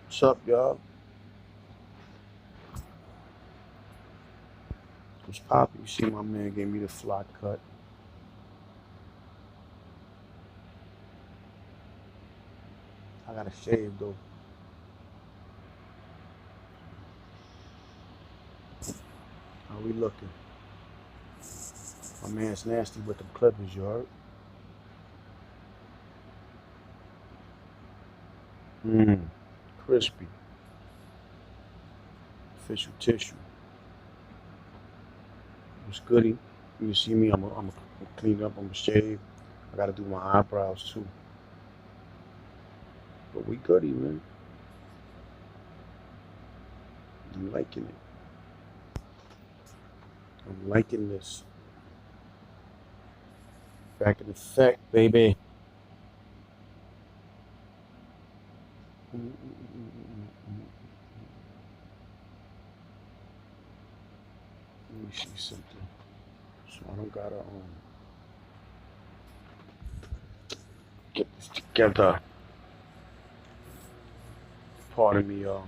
What's up, y'all? What's poppin'? You see my man gave me the fly cut. I gotta shave though. How we looking? My man's nasty with the clippers, you heard? Mmm. Crispy. Official tissue. What's goody? You see me, I'm gonna clean up, I'm gonna shave. I gotta do my eyebrows too. But we goody, man. I'm liking it. I'm liking this. Back in effect, baby. Let me see something. So I don't gotta get this together. Pardon me, y'all.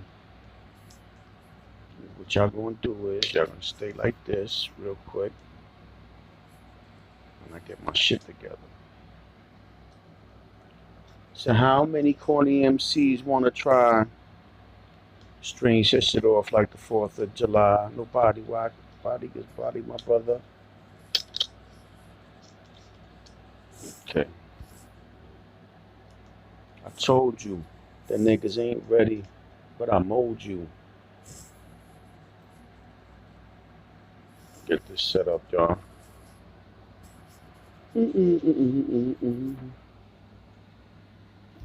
What y'all gonna do is y'all gonna stay like this real quick when I get my shit together. So how many corny MCs wanna try string that shit off like the 4th of July? Nobody. Why? Body gets body, my brother. Okay. I told you that niggas ain't ready, but I mold you. Get this set up, y'all. Let's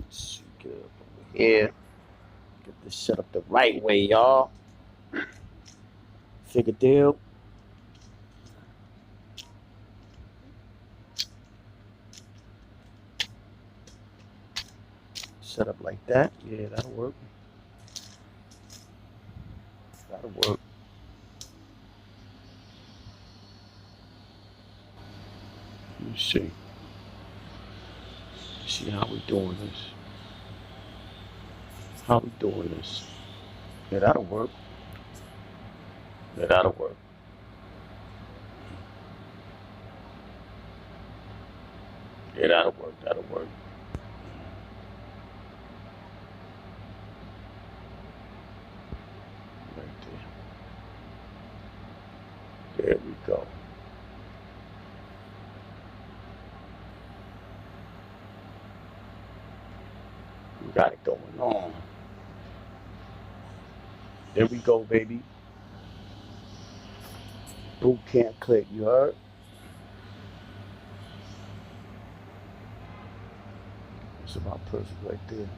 see, get up over here. Get this set up the right way, y'all. Figure deal. Set up like that. Yeah, that'll work. That'll work. Let me see. See how we doing this. How we doing this? Yeah, that'll work. Yeah, that'll work. Yeah, that'll work. That'll work. Right there. There we go. We got it going on. There we go, baby. Boot camp click, you heard? It's about perfect right there. Is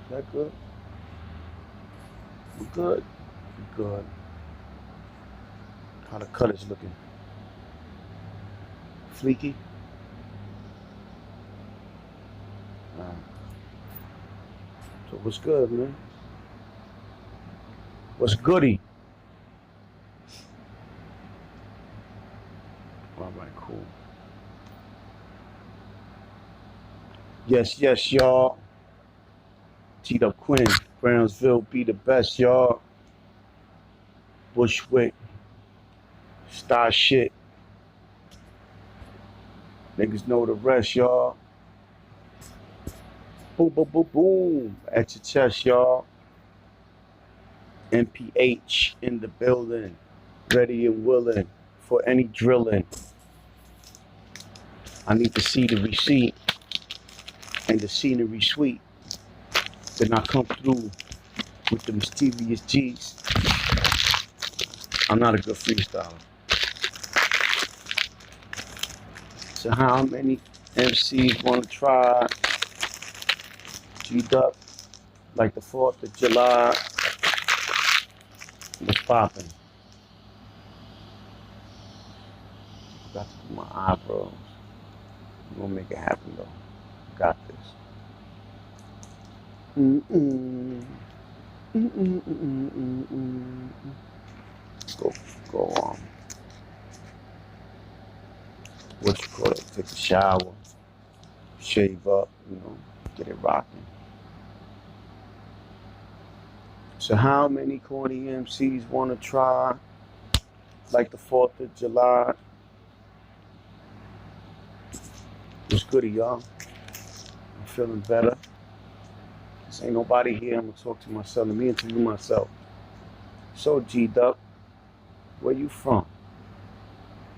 that good? We good? We good. How the cut is looking? Fleeky? So what's good, man? What's goody? All right, cool. Yes, y'all. GdupKwin, Brownsville be the best, y'all. Bushwick, star shit. Niggas know the rest, y'all. Boom, boom, boom, boom. At your chest, y'all. MPH in the building. Ready and willing for any drilling. I need to see the receipt and the scenery sweet. Then I come through with the mysterious G's. I'm not a good freestyler. So how many MCs want to try G-Dup like the 4th of July? What's poppin'? Got to do my eyebrows. I'm gonna make it happen though. Got this. Go on. What you call it? Take a shower, shave up, you know. Get it rocking. So how many corny MCs want to try like the 4th of July? What's goody, y'all? I'm feeling better. This ain't nobody here. I'm going to talk to myself. Let me interview myself. So, G-Duck, where you from?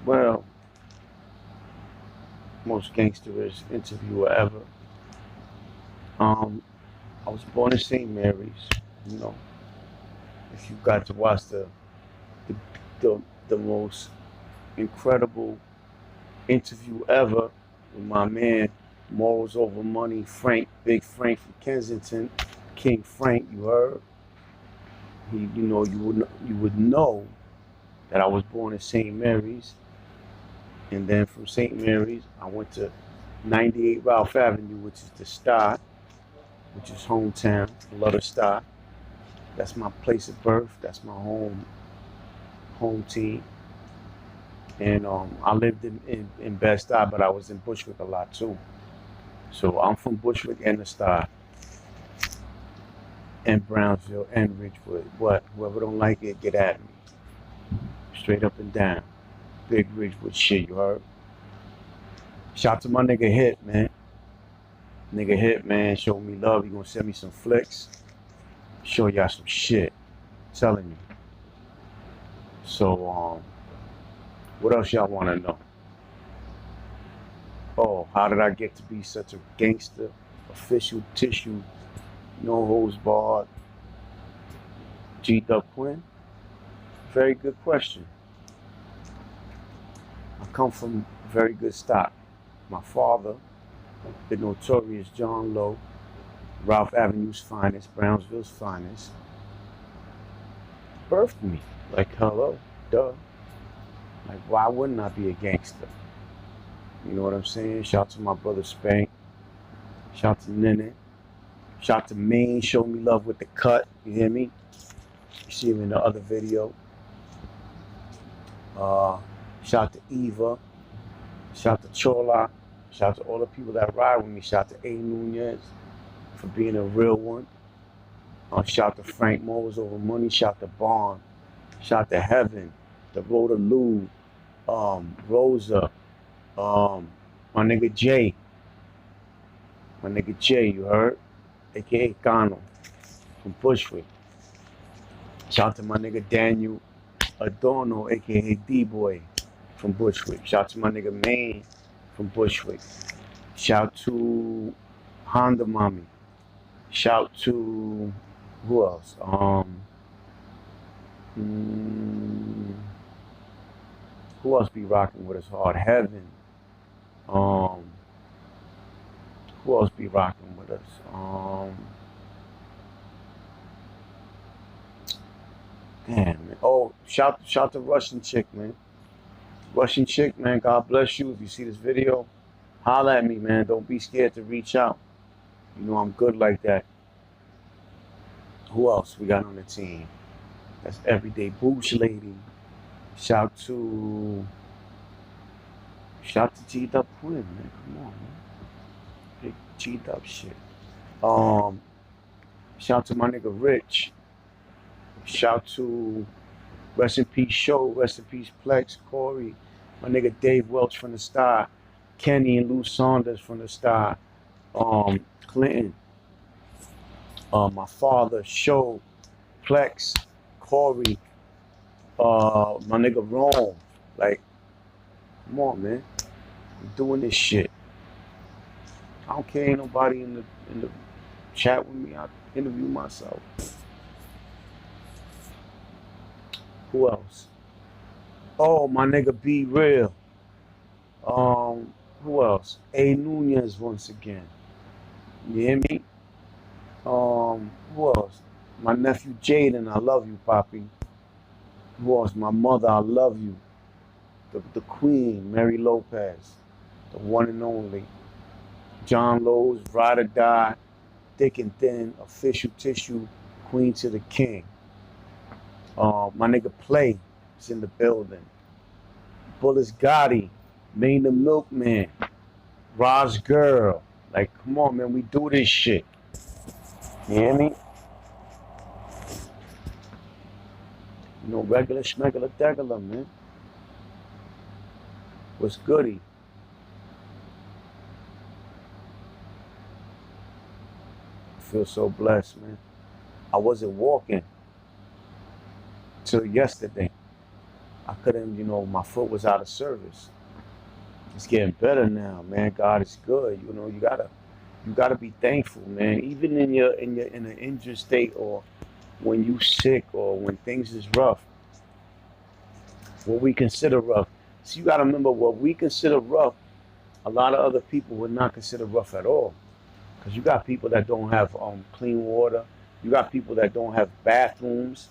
Well, most gangsterist interviewer ever. I was born in St. Mary's. You know, if you got to watch the most incredible interview ever with my man, Morals Over Money, Frank, Big Frank from Kensington, King Frank, you heard? You would know that I was born in St. Mary's, and then from St. Mary's, I went to 98 Ralph Avenue, which is the Star, which is hometown. I love the Star. That's my place of birth. That's my home team. And I lived in Bed-Stuy, but I was in Bushwick a lot too. So I'm from Bushwick and the Star, and Brownsville and Ridgewood. What? Whoever don't like it, get at me. Straight up and down. Big Ridgewood shit, you heard? Shout out to my nigga Hit, man. Nigga Hit, man, show me love. He gonna send me some flicks. Show y'all some shit. I'm telling you. So, what else y'all wanna know? Oh, how did I get to be such a gangster, official tissue, no holds barred, GdupKwin? Very good question. I come from very good stock. My father, the notorious John Lowe, Ralph Avenue's finest, Brownsville's finest, birthed me. Like, hello, duh. Like, why wouldn't I be a gangster? You know what I'm saying? Shout out to my brother Spank. Shout out to Nene. Shout out to Maine, show me love with the cut. You hear me? You see him in the other video. Shout out to Eva. Shout out to Chola. Shout out to all the people that ride with me. Shout out to A. Nunez for being a real one. Shout out to Frank Morals Over Money. Shout out to Bond. Shout out to Heaven. The Rhoda Lou. Rosa. My nigga Jay. My nigga Jay, you heard? AKA Gano from Bushwick. Shout out to my nigga Daniel Adorno, aka D-Boy from Bushwick. Shout out to my nigga Maine from Bushwick. Shout to Honda Mommy. Shout to who else? Who else be rocking with us hard? Heaven. Who else be rocking with us? Damn, man. Oh, shout to Russian chick, man. Russian chick, man. God bless you. If you see this video, holla at me, man. Don't be scared to reach out. You know I'm good like that. Who else we got on the team? That's Everyday Boosh Lady. Shout to GdupKwin, man. Come on, man. Big G-Dup shit. Shout to my nigga Rich. Shout to rest in peace Show, rest in peace Plex, Corey, my nigga Dave Welch from the Star, Kenny and Lou Saunders from the Star, Clinton, my father Show, Plex, Corey, my nigga Rome. Like, come on, man. I'm doing this shit. I don't care, ain't nobody in the chat with me. I interview myself. Who else? Oh, my nigga Be Real. Who else? A. Nunez once again. You hear me? Who else? My nephew Jaden, I love you, Poppy. Who else? My mother, I love you. The Queen, Mary Lopez. The one and only. John Lowe's, Ride or Die, Thick and Thin, Official Tissue, Queen to the King. My nigga Play is in the building. Bullets Gotti, Maine the Milkman, Roz Girl, Like, come on, man, we do this shit. You hear me? You know, regular schmegular degular, man. What's goody? I feel so blessed, man. I wasn't walking till yesterday. I couldn't, you know, my foot was out of service. It's getting better now, man. God is good. You know, you gotta be thankful, man. Even in an injured state, or when you sick, or when things is rough, what we consider rough. So you gotta remember, what we consider rough, a lot of other people would not consider rough at all. Because you got people that don't have clean water. You got people that don't have bathrooms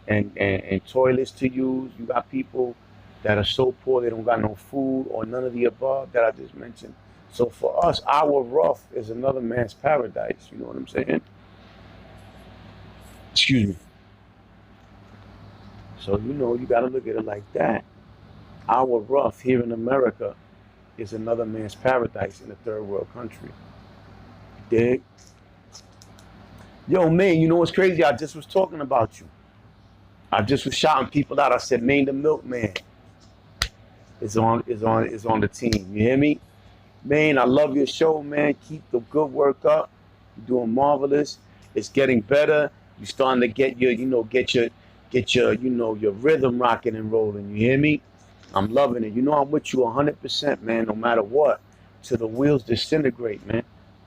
and toilets to use. You got people that are so poor they don't got no food, or none of the above that I just mentioned. So for us, our rough is another man's paradise. You know what I'm saying? Excuse me. So, you know, you got to look at it like that. Our rough here in America is another man's paradise in a third world country. Dig? Yo, man, you know what's crazy? I just was talking about you. I just was shouting people out. I said, Maine the Milkman is on the team. You hear me? Man, I love your show, man. Keep the good work up. You're doing marvelous. It's getting better. You're starting to get your, you know, your rhythm rocking and rolling. You hear me? I'm loving it. You know I'm with you 100%, man, no matter what. Till the wheels disintegrate, man.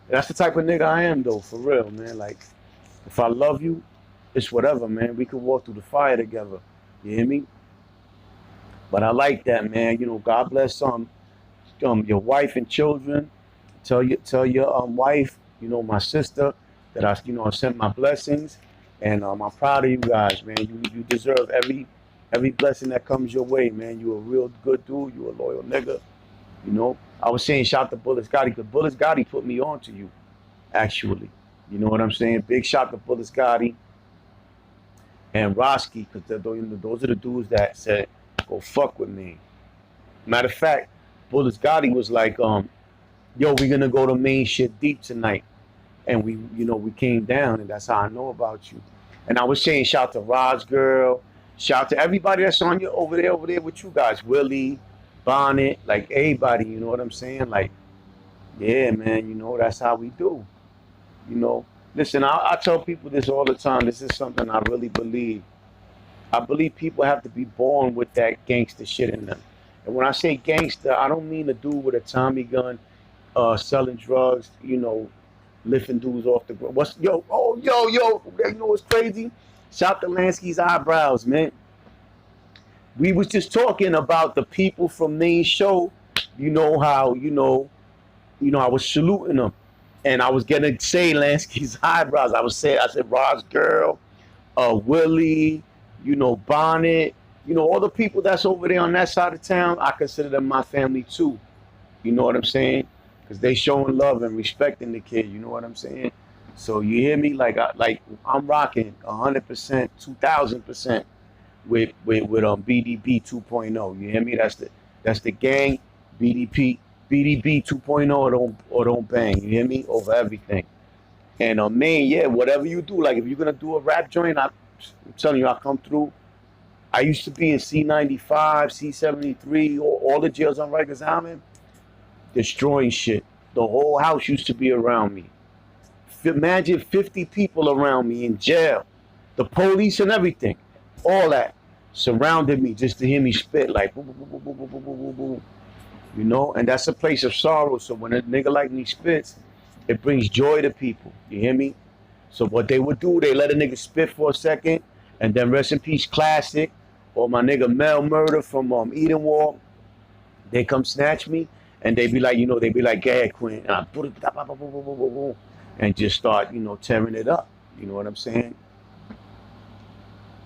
That's the type of nigga I am, though, for real, man. Like, if I love you, it's whatever, man. We could walk through the fire together. You hear me? But I like that, man. You know, God bless your wife and children. Tell your wife, you know, my sister, that I sent my blessings, and I'm proud of you guys, man. You deserve every blessing that comes your way, man. You a real good dude. You a loyal nigga. You know, I was saying shout to Bullets Gotti, because Bullets Gotti put me on to you, actually. You know what I'm saying? Big shout to Bullets Gotti and Roski, because those are the dudes that said, go fuck with me. Matter of fact, Bullets Gotti was like, yo, we're gonna go to main shit deep tonight. And we came down, and that's how I know about you. And I was saying shout to Rod's girl, shout to everybody that's on you over there with you guys. Willie, Bonnet, like everybody, you know what I'm saying? Like, yeah, man, you know, that's how we do. You know, listen, I tell people this all the time. This is something I really believe. I believe people have to be born with that gangster shit in them. And when I say gangster, I don't mean a dude with a Tommy gun, selling drugs, you know, lifting dudes off the ground. Yo, you know what's crazy? Shout to Lansky's eyebrows, man. We was just talking about the people from main show. You know how, I was saluting them. And I was gonna say Lansky's eyebrows. I said Rod's girl, Willie, Bonnet, all the people that's over there on that side of town, I consider them my family too. You know what I'm saying? Because they showing love and respecting the kid. You know what I'm saying? So you hear me? Like I'm rocking 100%, 2,000% with BDB 2.0. You hear me? That's the gang. BDB 2.0 or don't bang. You hear me? Over everything. And man, yeah, whatever you do, like if you're gonna do a rap joint, I'm telling you, I'll come through. I used to be in C95, C73, all the jails on Rikers Island, destroying shit. The whole house used to be around me. Imagine 50 people around me in jail. The police and everything. All that surrounded me just to hear me spit like boom, boom, boom, boom, boom, boom, boom, boom, boom. And that's a place of sorrow. So when a nigga like me spits, it brings joy to people. You hear me? So what they would do, they let a nigga spit for a second, and then rest in peace Classic, or my nigga Mel Murder from Edenwald, they come snatch me, and they be like, they be like, go ahead, Quinn, and I put it, and just start, tearing it up. You know what I'm saying?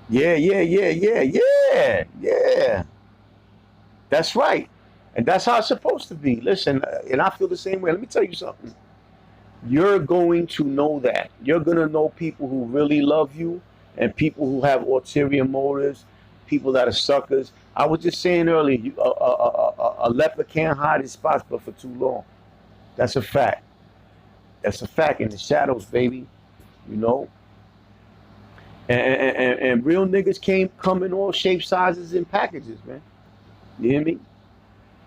Yeah. That's right. And that's how it's supposed to be. Listen, and I feel the same way. Let me tell you something. You're going to know that. You're going to know people who really love you and people who have ulterior motives, people that are suckers. I was just saying earlier, a leopard can't hide his spots but for too long. That's a fact. That's a fact. In the shadows, baby. You know. And real niggas come in all shapes, sizes, and packages, man. You hear me?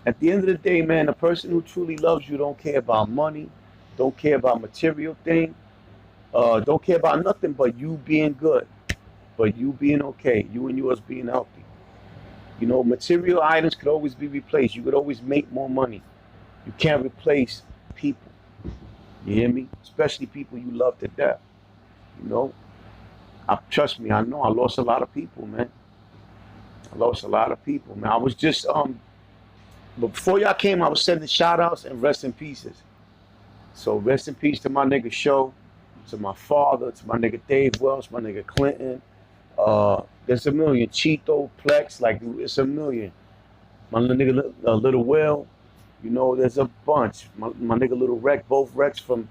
At the end of the day, man, a person who truly loves you don't care about money, don't care about material things, don't care about nothing but you being good, but you being okay, you and yours being healthy. You know, material items could always be replaced. You could always make more money. You can't replace people. You hear me? Especially people you love to death. You know? Trust me, I know I lost a lot of people, man. I lost a lot of people, man. I was just but before y'all came, I was sending shout outs and rest in pieces. So rest in peace to my nigga Show, to my father, to my nigga Dave Wells, my nigga Clinton. There's a million. Cheeto, Plex, like it's a million. My nigga Little Will, you know, there's a bunch. My nigga Little Wreck, both Wrecks from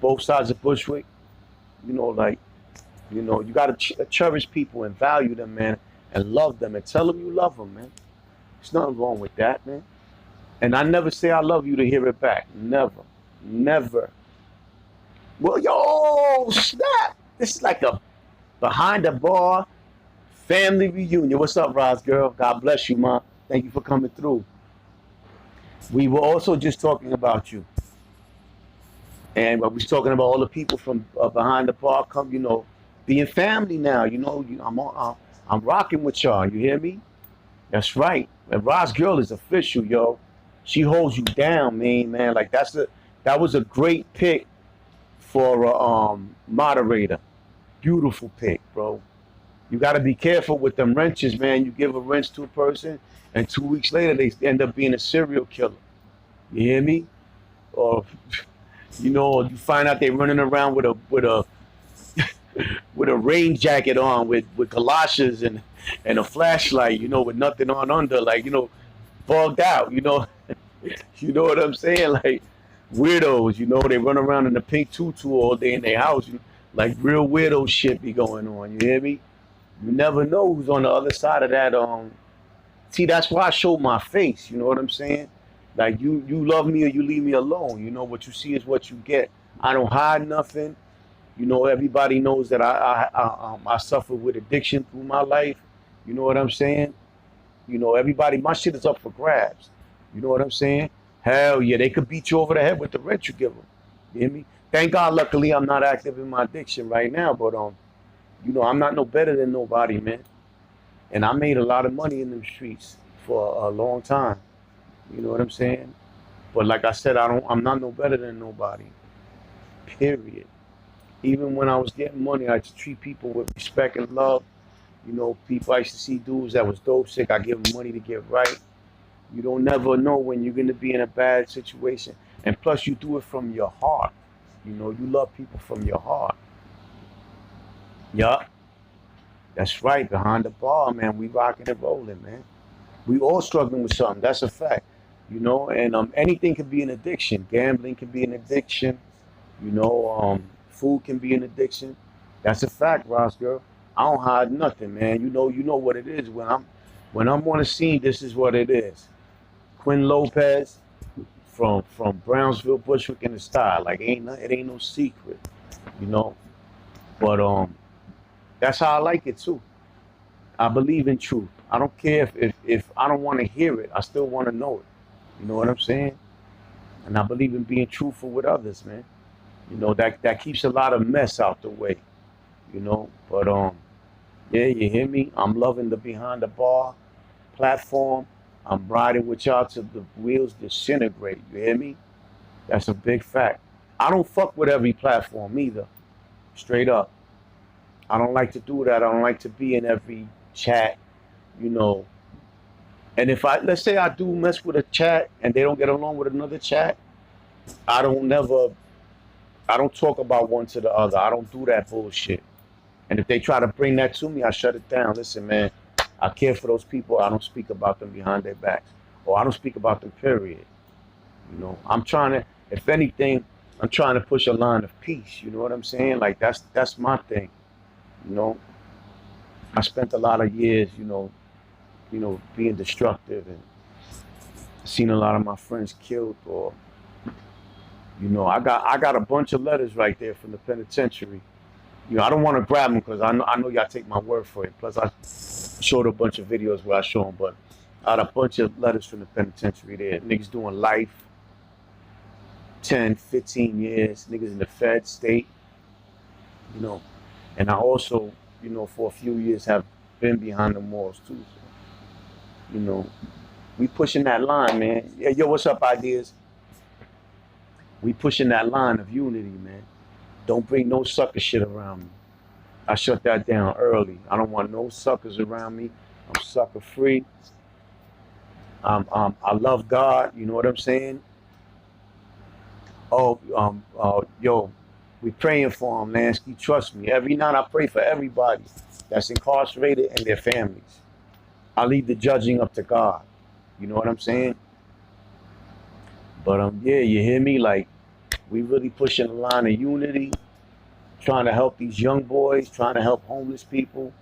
both sides of Bushwick. You know, like, you know, you gotta cherish people and value them, man, and love them and tell them you love them, man. There's nothing wrong with that, man. And I never say I love you to hear it back. Never. Never. Well, yo, snap. This is like a behind the bar family reunion. What's up, Roz girl? God bless you, ma. Thank you for coming through. We were also just talking about you. And we was talking about all the people from behind the bar come, you know, being family now. You know, I'm rocking with y'all. You hear me? That's right. And Roz girl is official, yo. She holds you down, man. Like that was a great pick for a moderator. Beautiful pick, bro. You got to be careful with them wrenches, man. You give a wrench to a person, and 2 weeks later they end up being a serial killer. You hear me? Or you know, you find out they're running around with a with a rain jacket on, with galoshes and a flashlight, you know, with nothing on under, like, you know, bugged out, you know. You know what I'm saying? Like weirdos, you know, they run around in a pink tutu all day in their house, like real weirdo shit be going on. You hear me? You never know who's on the other side of that. See, that's why I show my face. You know what I'm saying? Like you love me or you leave me alone. You know, what you see is what you get. I don't hide nothing. You know, everybody knows that I suffer with addiction through my life. You know what I'm saying? You know, everybody, my shit is up for grabs. You know what I'm saying? Hell yeah, they could beat you over the head with the rent you give them. You hear me? Thank God, luckily, I'm not active in my addiction right now. But you know, I'm not no better than nobody, man. And I made a lot of money in them streets for a long time. You know what I'm saying? But like I said, I'm not no better than nobody. Period. Even when I was getting money, I used to treat people with respect and love. You know, people, I used to see dudes that was dope sick. I give them money to get right. You don't never know when you're going to be in a bad situation. And plus, you do it from your heart. You know, you love people from your heart. Yup. That's right. Behind the bar, man, we rocking and rolling, man. We all struggling with something. That's a fact. You know, and anything can be an addiction. Gambling can be an addiction. You know, food can be an addiction. That's a fact, Ross girl. I don't hide nothing, man. You know what it is. When I'm on the scene, this is what it is. Quinn Lopez from Brownsville, Bushwick, and the Style. Like it ain't no secret, you know. But that's how I like it too. I believe in truth. I don't care if I don't want to hear it. I still want to know it. You know what I'm saying? And I believe in being truthful with others, man. You know, that keeps a lot of mess out the way. You know, but yeah, you hear me? I'm loving the behind the bar platform. I'm riding with y'all till the wheels disintegrate. You hear me? That's a big fact. I don't fuck with every platform either. Straight up. I don't like to do that. I don't like to be in every chat, you know. And if let's say I do mess with a chat and they don't get along with another chat, I don't talk about one to the other. I don't do that bullshit. And if they try to bring that to me, I shut it down. Listen, man, I care for those people. I don't speak about them behind their backs. Or I don't speak about them, period. You know, if anything, I'm trying to push a line of peace. You know what I'm saying? Like, that's my thing. You know, I spent a lot of years, you know, being destructive and seen a lot of my friends killed or, You know, I got a bunch of letters right there from the penitentiary. You know, I don't want to grab them because I know y'all take my word for it. Plus, I showed a bunch of videos where I show them, but I got a bunch of letters from the penitentiary there. Niggas doing life, 10, 15 years. Niggas in the Fed state, you know. And I also, you know, for a few years have been behind the walls too. So, you know, we pushing that line, man. Yeah, yo, what's up, ideas? We pushing that line of unity, man. Don't bring no sucker shit around me. I shut that down early. I don't want no suckers around me. I'm sucker free. I love God. You know what I'm saying? Oh, yo, we praying for him, Lansky. Trust me. Every night I pray for everybody that's incarcerated and their families. I leave the judging up to God. You know what I'm saying? But yeah, you hear me? Like, we really pushing the line of unity, trying to help these young boys, trying to help homeless people.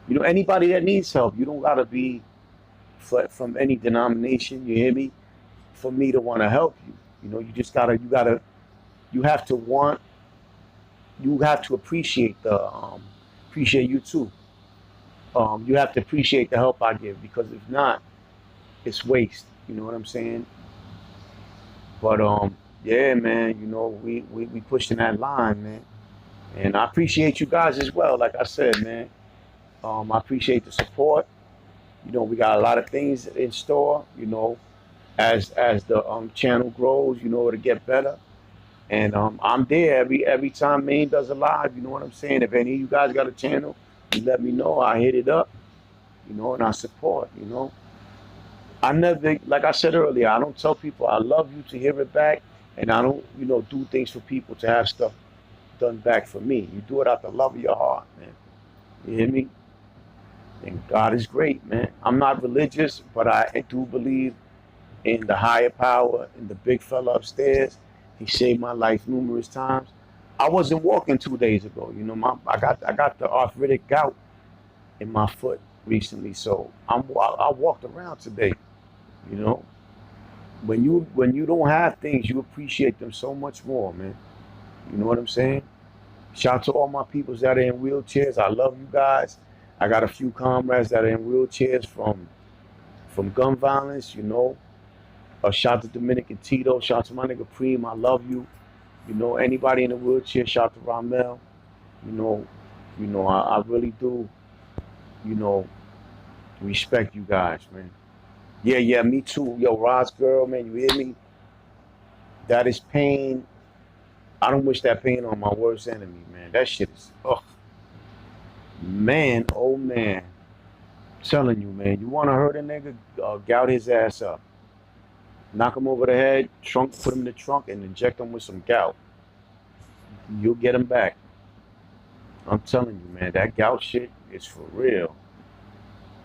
You know, anybody that needs help. You don't gotta be from any denomination. You hear me? For me to want to help you. You know, you just gotta, you have to want, you have to appreciate appreciate you too. You have to appreciate the help I give, because if not, it's waste. You know what I'm saying? But yeah, man, you know, we pushing that line, man. And I appreciate you guys as well. Like I said, man, I appreciate the support. You know, we got a lot of things in store, you know, as the channel grows, you know, to get better. And I'm there every time Maine does a live, you know what I'm saying? If any of you guys got a channel, you let me know. I hit it up, you know, and I support, you know. I never, like I said earlier, I don't tell people I love you to hear it back, and I don't, you know, do things for people to have stuff done back for me. You do it out the love of your heart, man. You hear me? And God is great, man. I'm not religious, but I do believe in the higher power, in the big fella upstairs. He saved my life numerous times. I wasn't walking 2 days ago. You know, I got the arthritic gout in my foot recently, so I walked around today. You know, when you don't have things, you appreciate them so much more, man. You know what I'm saying? Shout out to all my peoples that are in wheelchairs. I love you guys. I got a few comrades that are in wheelchairs from gun violence, you know. Shout out to Dominican Tito. Shout out to my nigga Preem. I love you. You know, anybody in a wheelchair, shout out to Ramel. You know, I really do, you know, respect you guys, man. Yeah, me too. Yo, Roz girl, man, you hear me? That is pain. I don't wish that pain on my worst enemy, man. That shit is, ugh. Man, oh man. I'm telling you, man. You want to hurt a nigga, gout his ass up. Knock him over the head, put him in the trunk, and inject him with some gout. You'll get him back. I'm telling you, man, that gout shit is for real.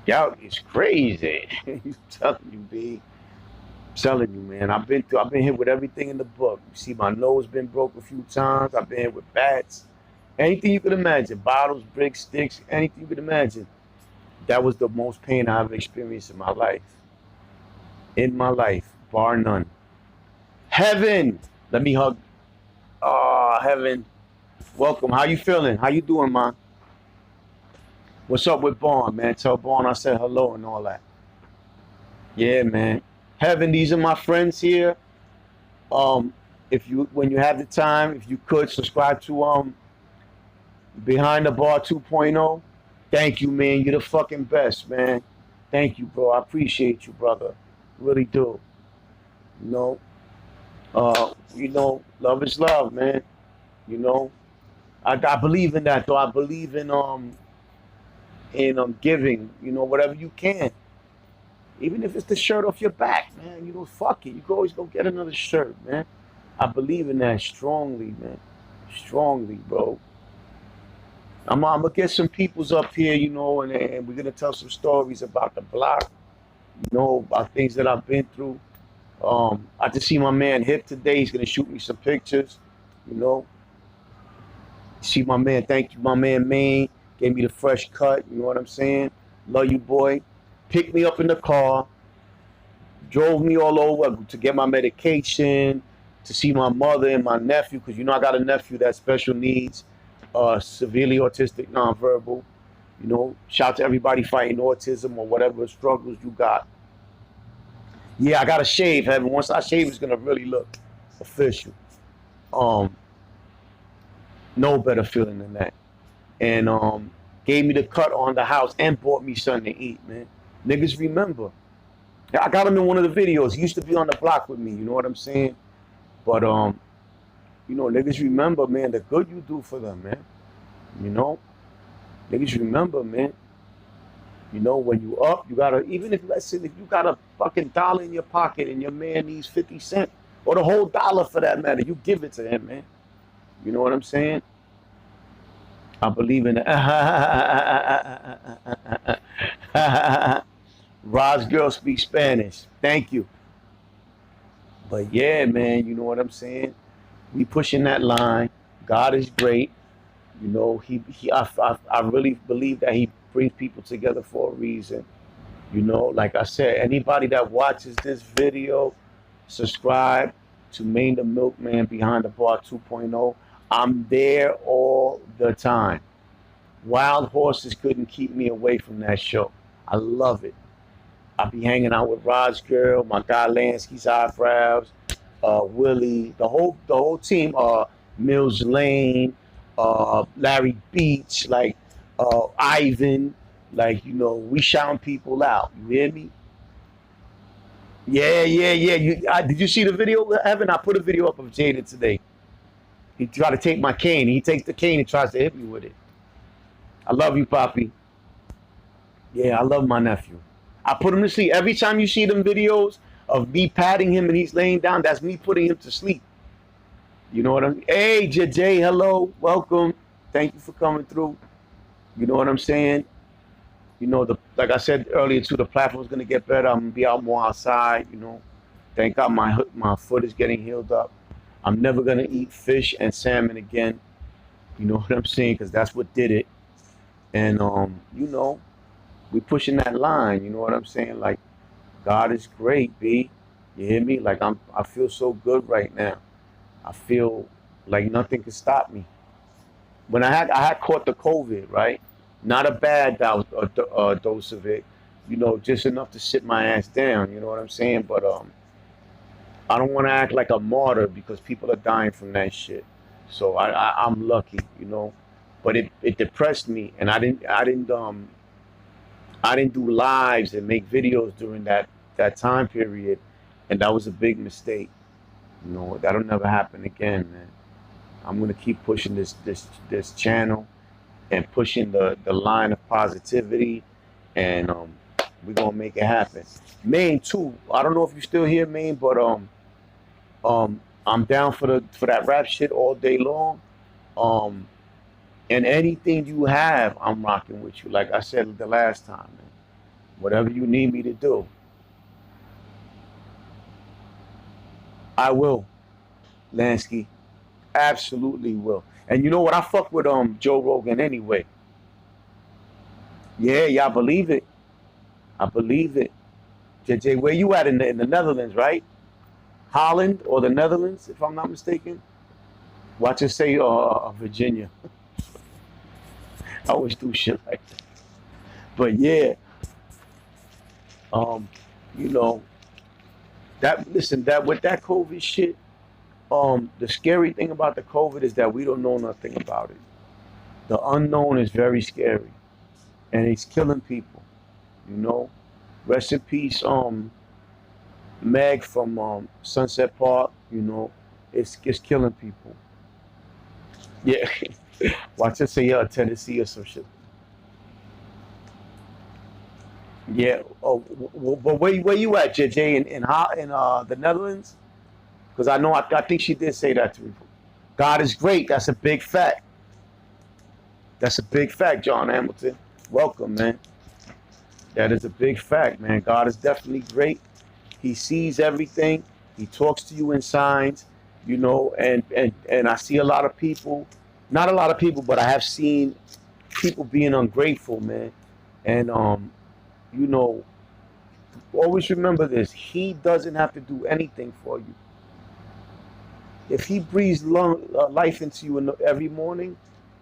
Gout is crazy. I'm telling you, B. I'm telling you, man. I've been hit with everything in the book. You see, my nose been broke a few times. I've been hit with bats. Anything you could imagine. Bottles, bricks, sticks, anything you could imagine. That was the most pain I've experienced in my life. In my life, bar none. Heaven! Let me hug. Oh, Heaven. Welcome. How you feeling? How you doing, man? What's up with Vaughn, man? Tell Vaughn I said hello and all that. Yeah, man. Heaven, these are my friends here. If you, when you have the time, if you could subscribe to Behind the Bar 2.0. Thank you, man. You're the fucking best, man. Thank you, bro. I appreciate you, brother. Really do. You know, love is love, man. You know, I believe in that, though. I believe in giving. You know, whatever you can. Even if it's the shirt off your back, man. You know, fuck it. You can always go get another shirt, man. I believe in that strongly, man. Strongly, bro. I'm gonna get some peoples up here, you know, and we're gonna tell some stories about the block, you know, about things that I've been through. I just see my man Hip today. He's gonna shoot me some pictures, you know. See my man, thank you, my man Maine, gave me the fresh cut, you know what I'm saying? Love you, boy. Picked me up in the car, drove me all over to get my medication, to see my mother and my nephew, because you know I got a nephew that's special needs, severely autistic, nonverbal. You know, shout out to everybody fighting autism or whatever struggles you got. Yeah, I got to shave, heaven. Once I shave, it's gonna really look official. Um, no better feeling than that. And gave me the cut on the house and bought me something to eat, man. Niggas remember. I got him in one of the videos. He used to be on the block with me, you know what I'm saying? But you know, niggas remember, man, the good you do for them, man. You know? Niggas remember, man. You know, when you up, you gotta, even if, let's say, if you got a fucking dollar in your pocket and your man needs 50 cents, or the whole dollar for that matter, you give it to him, man. You know what I'm saying? I believe in it. Rod's girl speaks Spanish. Thank you. But yeah, man, you know what I'm saying? We pushing that line. God is great. You know, I really believe that he brings people together for a reason. You know, like I said, anybody that watches this video, subscribe to Maine the Milkman Behind the Bar 2.0. I'm there all the time. Wild horses couldn't keep me away from that show. I love it. I be hanging out with Rod's girl, my guy Lansky's eyebrows, Willie, the whole team, Mills Lane, Larry Beach, like Ivan, like, you know, we shouting people out. You hear me? Yeah. Did you see the video, Evan? I put a video up of Jada today. He tried to take my cane. He takes the cane and tries to hit me with it. I love you, Poppy. Yeah, I love my nephew. I put him to sleep. Every time you see them videos of me patting him and he's laying down, that's me putting him to sleep. You know what I'm saying? Hey, JJ, hello, welcome. Thank you for coming through. You know what I'm saying? You know, like I said earlier too, the platform's gonna get better. I'm gonna be out more outside, you know. Thank God my foot is getting healed up. I'm never gonna eat fish and salmon again. You know what I'm saying? Because that's what did it. And you know, we pushing that line, you know what I'm saying? Like, God is great, B. You hear me? Like, I feel so good right now. I feel like nothing can stop me. When I had caught the COVID, right? Not a bad dose of it, you know, just enough to sit my ass down, you know what I'm saying? But I don't want to act like a martyr because people are dying from that shit. So I'm lucky, you know. But it depressed me, and I didn't do lives and make videos during that time period, and that was a big mistake. You know, that'll never happen again, man. I'm gonna keep pushing this channel and pushing the line of positivity, and we're gonna make it happen. Maine too. I don't know if you're still here, Maine, but I'm down for that rap shit all day long. And anything you have, I'm rocking with you. Like I said the last time, man. Whatever you need me to do, I will, Lansky. Absolutely will. And you know what? I fuck with Joe Rogan anyway. Yeah, I believe it. I believe it. JJ, where you at in the Netherlands, right? Holland or the Netherlands, if I'm not mistaken. Watch it say Virginia. I always do shit like that. But yeah, you know, that with that COVID shit, the scary thing about the COVID is that we don't know nothing about it. The unknown is very scary, and it's killing people. You know, rest in peace, Meg from Sunset Park. You know, it's killing people. Yeah, watch us say Tennessee or some shit. Yeah. Oh, but where you at, JJ? In the Netherlands? Because I think she did say that to me. God is great. That's a big fact. That's a big fact, John Hamilton. Welcome, man. That is a big fact, man. God is definitely great. He sees everything. He talks to you in signs, you know, and I see a lot of people, not a lot of people, but I have seen people being ungrateful, man. And you know, always remember this. He doesn't have to do anything for you. If he breathes life into you every morning,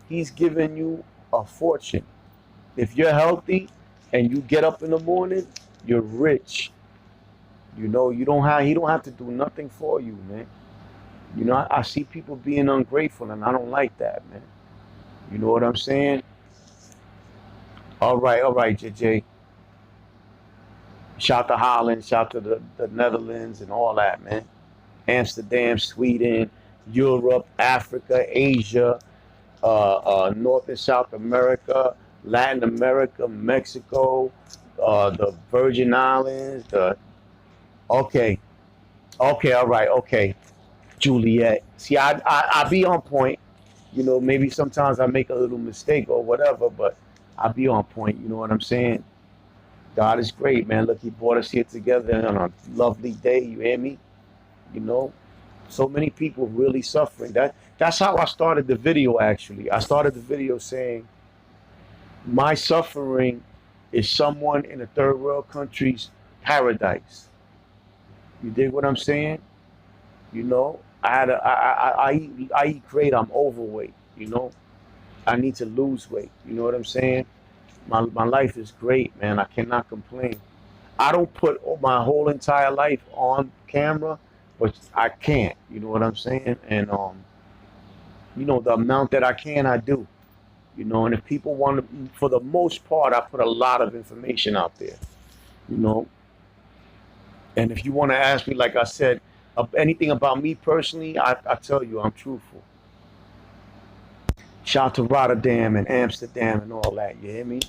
he's giving you a fortune. If you're healthy and you get up in the morning, you're rich. You know, he don't have to do nothing for you, man. You know, I see people being ungrateful and I don't like that, man. You know what I'm saying? All right, JJ. Shout to Holland, shout to the Netherlands and all that, man. Amsterdam, Sweden, Europe, Africa, Asia, North and South America, Latin America, Mexico, the Virgin Islands. Okay, okay, all right, okay. Juliet. See, I be on point. You know, maybe sometimes I make a little mistake or whatever, but I be on point. You know what I'm saying? God is great, man. Look, he brought us here together on a lovely day. You hear me? You know, so many people really suffering. That's how I started the video. Actually, I started the video saying my suffering is someone in a third world country's paradise. You dig what I'm saying? You know, I eat great. I'm overweight. You know, I need to lose weight. You know what I'm saying? My life is great, man. I cannot complain. I don't put my whole entire life on camera, but I can't. You know what I'm saying? And you know, the amount that I can, I do. You know, and if people want to, for the most part, I put a lot of information out there. You know, and if you want to ask me, like I said, anything about me personally, I tell you, I'm truthful. Shout to Rotterdam and Amsterdam and all that. You hear me?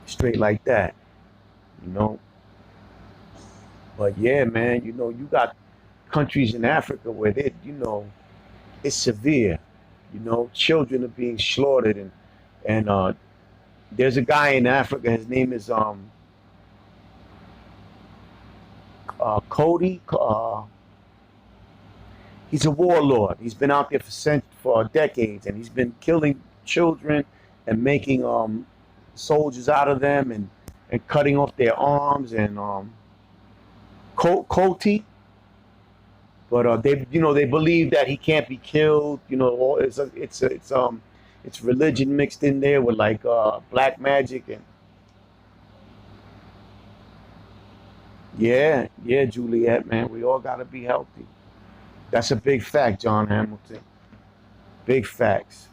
Straight like that. You know. But yeah, man, you know, you got countries in Africa where they, you know, it's severe. You know, children are being slaughtered, and there's a guy in Africa. His name is Cody. He's a warlord. He's been out there for decades, and he's been killing children and making soldiers out of them, and cutting off their arms and Coty. But they, you know, they believe that he can't be killed. You know, it's religion mixed in there with like black magic and yeah, Juliet, man. We all gotta be healthy. That's a big fact, John Hamilton. Big facts.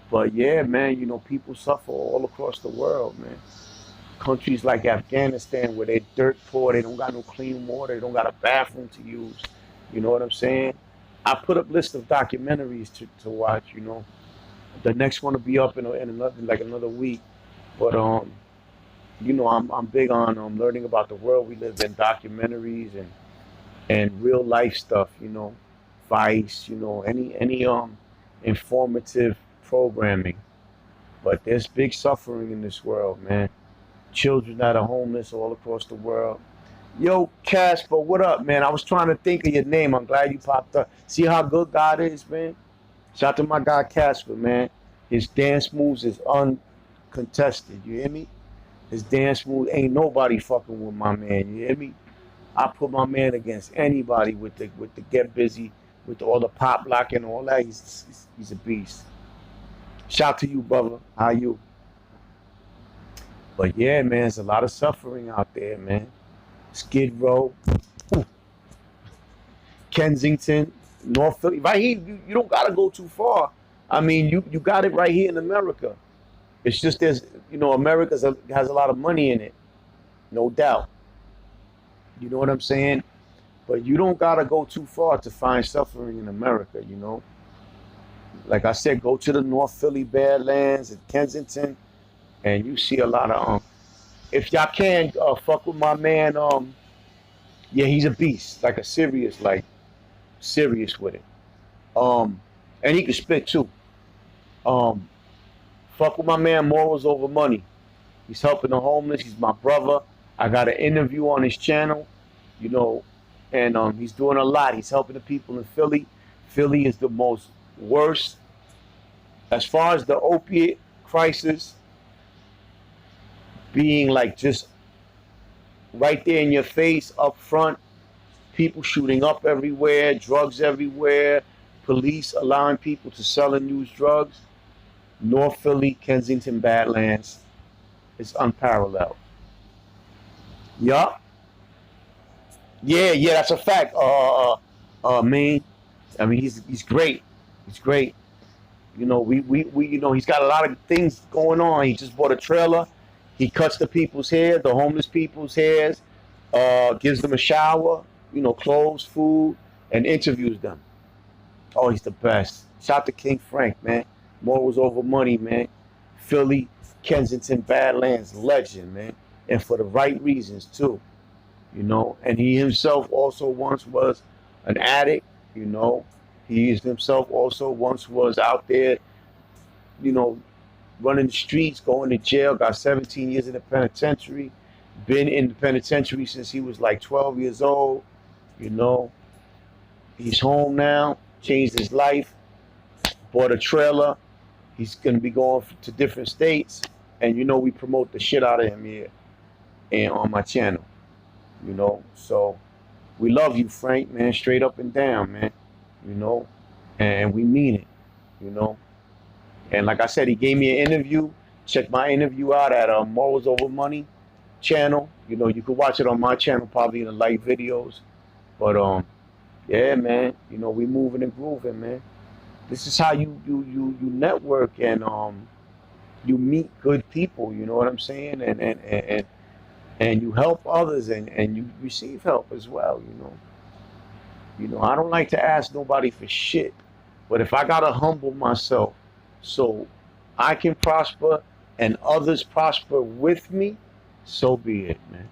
But yeah, man, you know, people suffer all across the world, man. Countries like Afghanistan where they're dirt poor, they don't got no clean water, they don't got a bathroom to use. You know what I'm saying? I put up list of documentaries to watch, you know. The next one will be up in another week. But you know, I'm big on learning about the world we live in, documentaries and real life stuff, you know, Vice, you know, any informative programming. But there's big suffering in this world, man. Children that are homeless all across the world. Yo, Casper, what up, man? I was trying to think of your name. I'm glad you popped up. See how good God is, man? Shout out to my guy Casper, man. His dance moves is uncontested. You hear me? His dance moves ain't nobody fucking with my man. You hear me? I put my man against anybody with the get busy, with all the pop lock and all that. He's a beast. Shout to you, brother. How you? But yeah, man, there's a lot of suffering out there, man. Skid Row, Kensington, North Philly. Right here, you don't gotta go too far. I mean, you got it right here in America. It's just there's, you know, America has a lot of money in it, no doubt. You know what I'm saying? But you don't gotta go too far to find suffering in America, you know. Like I said, go to the North Philly Badlands and Kensington, and you see a lot of if y'all can fuck with my man, yeah, he's a beast, like a serious, serious with it. And he can spit too. Fuck with my man Morals Over Money. He's helping the homeless. He's my brother. I got an interview on his channel, you know, and he's doing a lot. He's helping the people in Philly. Philly is the most worst as far as the opiate crisis being like just right there in your face up front. People shooting up everywhere, drugs everywhere, police allowing people to sell and use drugs. North Philly, Kensington, Badlands is unparalleled. Yup. Yeah, yeah, that's a fact. Me. I mean, he's great. He's great. You know, we you know, he's got a lot of things going on. He just bought a trailer. He cuts the people's hair, the homeless people's hairs, gives them a shower, you know, clothes, food, and interviews them. Oh, he's the best. Shout to King Frank, man. Morals over money, man. Philly, Kensington, Badlands, legend, man. And for the right reasons, too. You know, and he himself also once was an addict, you know. He himself also once was out there, you know, running the streets, going to jail, got 17 years in the penitentiary, been in the penitentiary since he was like 12 years old, you know. He's home now, changed his life, bought a trailer. He's going to be going to different states. And, you know, we promote the shit out of him here and on my channel, you know. So we love you, Frank, man, straight up and down, man, you know, and we mean it, you know. And like I said, he gave me an interview. Check my interview out at Morals Over Money channel. You know, you can watch it on my channel, probably in the light videos. But yeah, man, you know, we moving and grooving, man. This is how you network and you meet good people. You know what I'm saying? And you help others and you receive help as well. You know, I don't like to ask nobody for shit, but if I gotta humble myself so I can prosper and others prosper with me, so be it, man.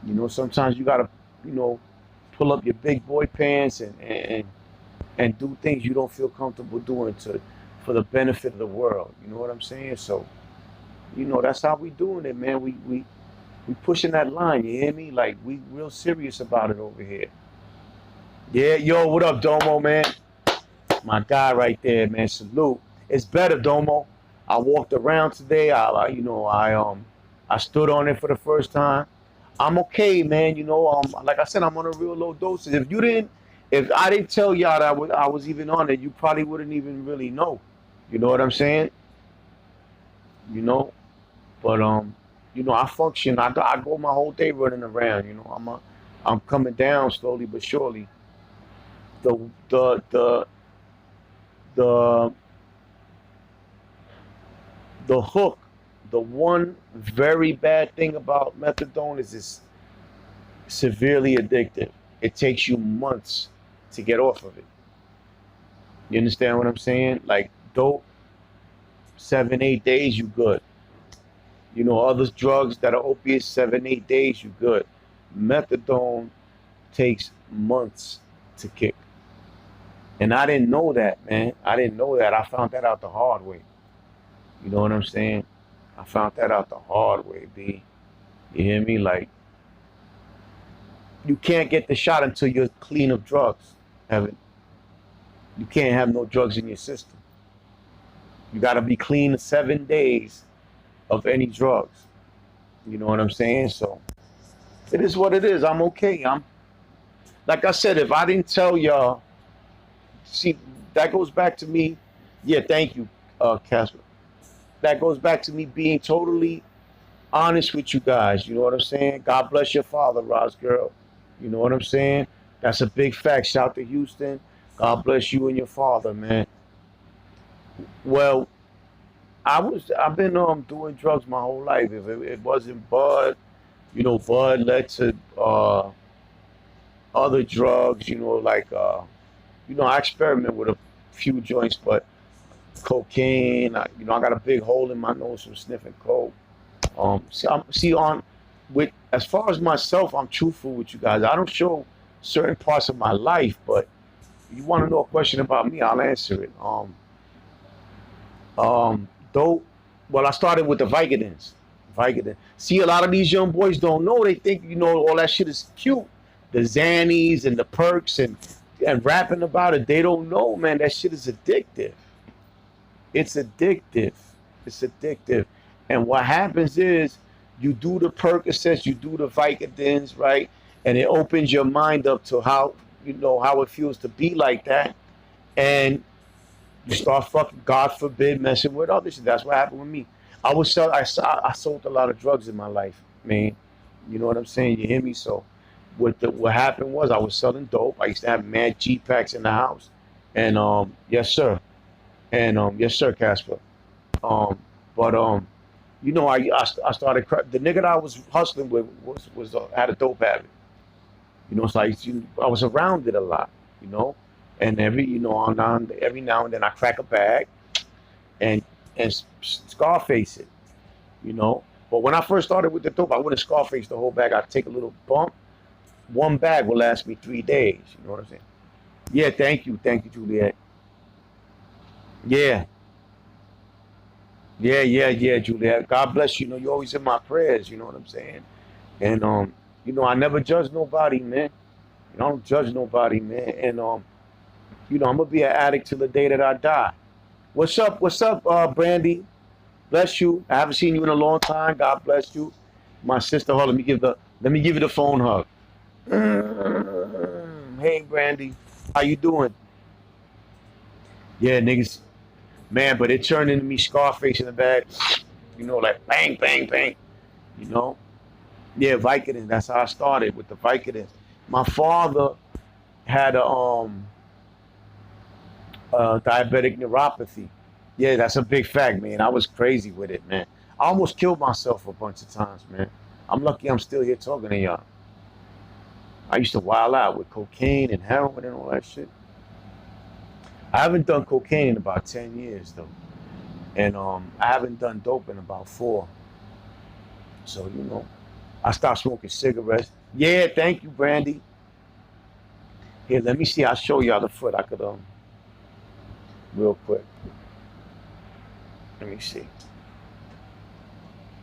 You know, sometimes you gotta, you know, pull up your big boy pants and do things you don't feel comfortable doing for the benefit of the world. You know what I'm saying? So, you know, that's how we doing it, man. We pushing that line, you hear me? Like, we real serious about it over here. Yeah, yo, what up, Domo, man? My guy right there, man. Salute. It's better, Domo. I walked around today. I stood on it for the first time. I'm okay, man. You know, like I said, I'm on a real low dosage. If I didn't tell y'all that I was even on it, you probably wouldn't even really know. You know what I'm saying? You know, but you know, I function. I go my whole day running around. You know, I'm coming down slowly but surely. The the the hook, the one very bad thing about methadone is it's severely addictive. It takes you months to get off of it. You understand what I'm saying? Like dope, 7, 8 days, you good. You know, other drugs that are opiates, 7, 8 days, you good. Methadone takes months to kick. And I didn't know that, man. I didn't know that. I found that out the hard way. You know what I'm saying? I found that out the hard way, B. You hear me? Like, you can't get the shot until you're clean of drugs, Evan. You can't have no drugs in your system. You got to be clean 7 days of any drugs. You know what I'm saying? So it is what it is. I'm okay. Like I said, if I didn't tell y'all, see, that goes back to me. Yeah, thank you, Casper. That goes back to me being totally honest with you guys. You know what I'm saying? God bless your father, Roz girl. You know what I'm saying? That's a big fact. Shout to Houston. God bless you and your father, man. Well, I've been doing drugs my whole life. If it wasn't bud, you know, bud led to other drugs. You know, like you know, I experiment with a few joints, but cocaine. You know, I got a big hole in my nose from sniffing coke. With as far as myself, I'm truthful with you guys. I don't show certain parts of my life, but you want to know a question about me, I'll answer it. Though, well, I started with the Vicodins. Vicodin. See, a lot of these young boys don't know. They think, you know, all that shit is cute. The Xannies and the perks and rapping about it. They don't know, man. That shit is addictive. It's addictive. It's addictive. And what happens is you do the Percocets, you do the Vicodins, right? and it opens your mind up to how, you know, how it feels to be like that, and you start fucking, God forbid, messing with others. That's what happened with me. I sold a lot of drugs in my life, man. You know what I'm saying? You hear me? So what happened was I was selling dope. I used to have mad G packs in the house, and yes sir, and yes sir, Casper. Um, but you know, I started the nigga that I was hustling with was had a dope habit. You know, so I was around it a lot. You know, and every now and then I crack a bag and Scarface it. You know, but when I first started with the dope, I wouldn't Scarface the whole bag. I'd take a little bump. One bag will last me 3 days. You know what I'm saying? Yeah, thank you, Juliet. Yeah, yeah, Juliet. God bless you. You know, you're always in my prayers. You know what I'm saying? And you know, I never judge nobody, man. You know, I don't judge nobody, man. And you know, I'm gonna be an addict till the day that I die. What's up? What's up, Brandy? Bless you. I haven't seen you in a long time. God bless you, my sister. Hold. Let me give you the phone hug. Hey, Brandy, how you doing? Yeah, niggas, man. But it turned into me Scarface in the bag. You know, like bang, bang, bang. You know. Yeah, Vicodin. That's how I started with the Vicodin. My father had a diabetic neuropathy. Yeah, that's a big fact, man. I was crazy with it, man. I almost killed myself a bunch of times, man. I'm lucky I'm still here talking to y'all. I used to wild out with cocaine and heroin and all that shit. I haven't done cocaine in about 10 years though. And I haven't done dope in about 4. So, you know, I stopped smoking cigarettes. Yeah, thank you, Brandy. Here, let me see. I'll show y'all the foot. I could real quick. Let me see.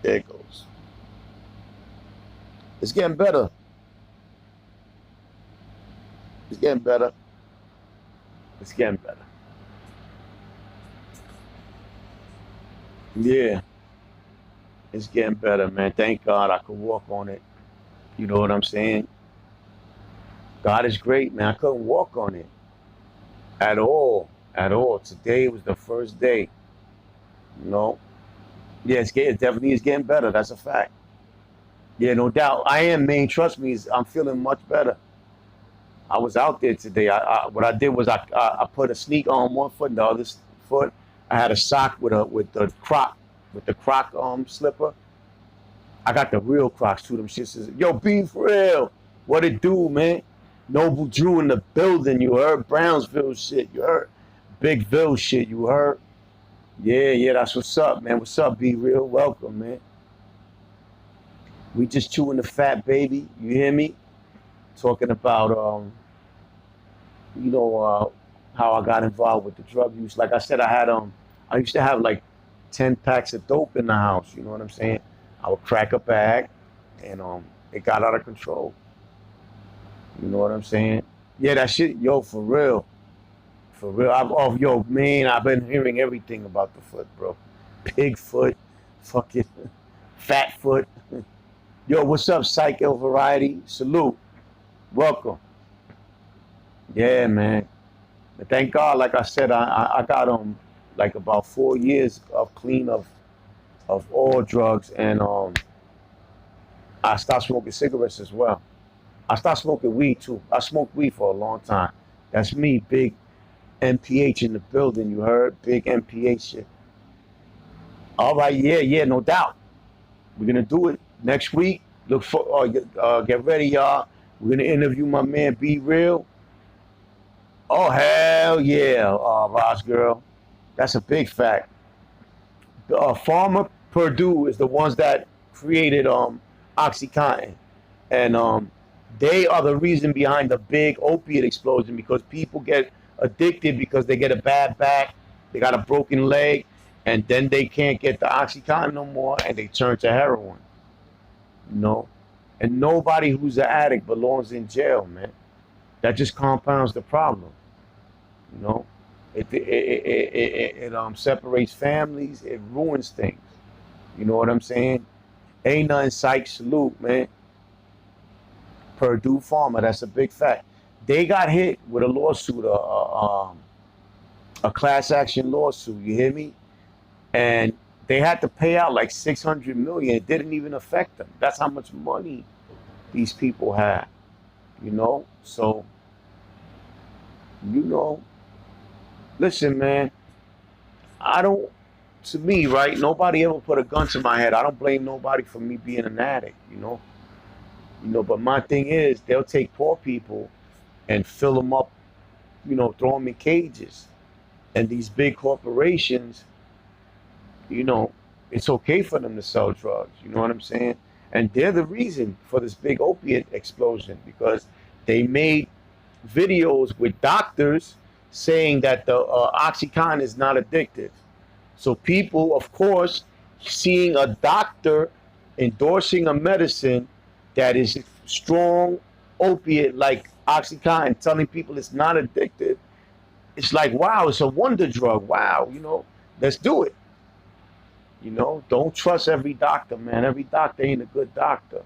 There it goes. It's getting better. It's getting better. It's getting better. Yeah, it's getting better, man. Thank God I could walk on it. You know what I'm saying? God is great, man. I couldn't walk on it at all. At all. Today was the first day. You know? Yeah, it definitely is getting better. That's a fact. Yeah, no doubt. I am, man. Trust me, I'm feeling much better. I was out there today. What I did was I put a sneaker on one foot and the other foot. I had a sock with the croc slipper. I got the real Crocs too. Them shits is yo be for real. What it do, man? Noble Drew in the building. You heard Brownsville shit. You heard Bigville shit. You heard. Yeah, that's what's up, man. What's up, Be Real? Welcome, man. We just chewing the fat, baby. You hear me? Talking about you know, how I got involved with the drug use. Like I said, I used to have like 10 packs of dope in the house. You know what I'm saying? I would crack a bag, and it got out of control. You know what I'm saying? Yeah, that shit, yo, for real. Yo, man, I've been hearing everything about the foot, bro. Pig foot, fucking fat foot. Yo, what's up, Psycho Variety? Salute, welcome. Yeah, man. But thank God, like I said, I got like about 4 years of clean of all drugs, and I stopped smoking cigarettes as well. I stopped smoking weed too. I smoked weed for a long time. That's me, big MPH in the building. You heard, big MPH shit. All right, yeah, no doubt. We're gonna do it next week. Look for, get ready, y'all. We're gonna interview my man, Be Real. Oh hell yeah, Ross girl. That's a big fact. Pharma Purdue is the ones that created OxyContin, and they are the reason behind the big opiate explosion because people get addicted because they get a bad back, they got a broken leg, and then they can't get the OxyContin no more, and they turn to heroin. You know, and nobody who's an addict belongs in jail, man. That just compounds the problem. You know, it separates families. It ruins things. You know what I'm saying? Ain't nothing psych. Salute, man. Purdue Pharma, that's a big fact. They got hit with a lawsuit, a class action lawsuit. You hear me? And they had to pay out like 600 million. It didn't even affect them. That's how much money these people had. You know, so listen, man. I don't. To me, right? Nobody ever put a gun to my head. I don't blame nobody for me being an addict. But my thing is, they'll take poor people and fill them up, throw them in cages. And these big corporations, it's okay for them to sell drugs. You know what I'm saying? And they're the reason for this big opiate explosion, because they made videos with doctors saying that the Oxycontin is not addictive. So people, of course, seeing a doctor endorsing a medicine that is strong opiate like Oxycontin, telling people it's not addictive, it's like, wow, it's a wonder drug. Wow, let's do it. Don't trust every doctor, man. Every doctor ain't a good doctor.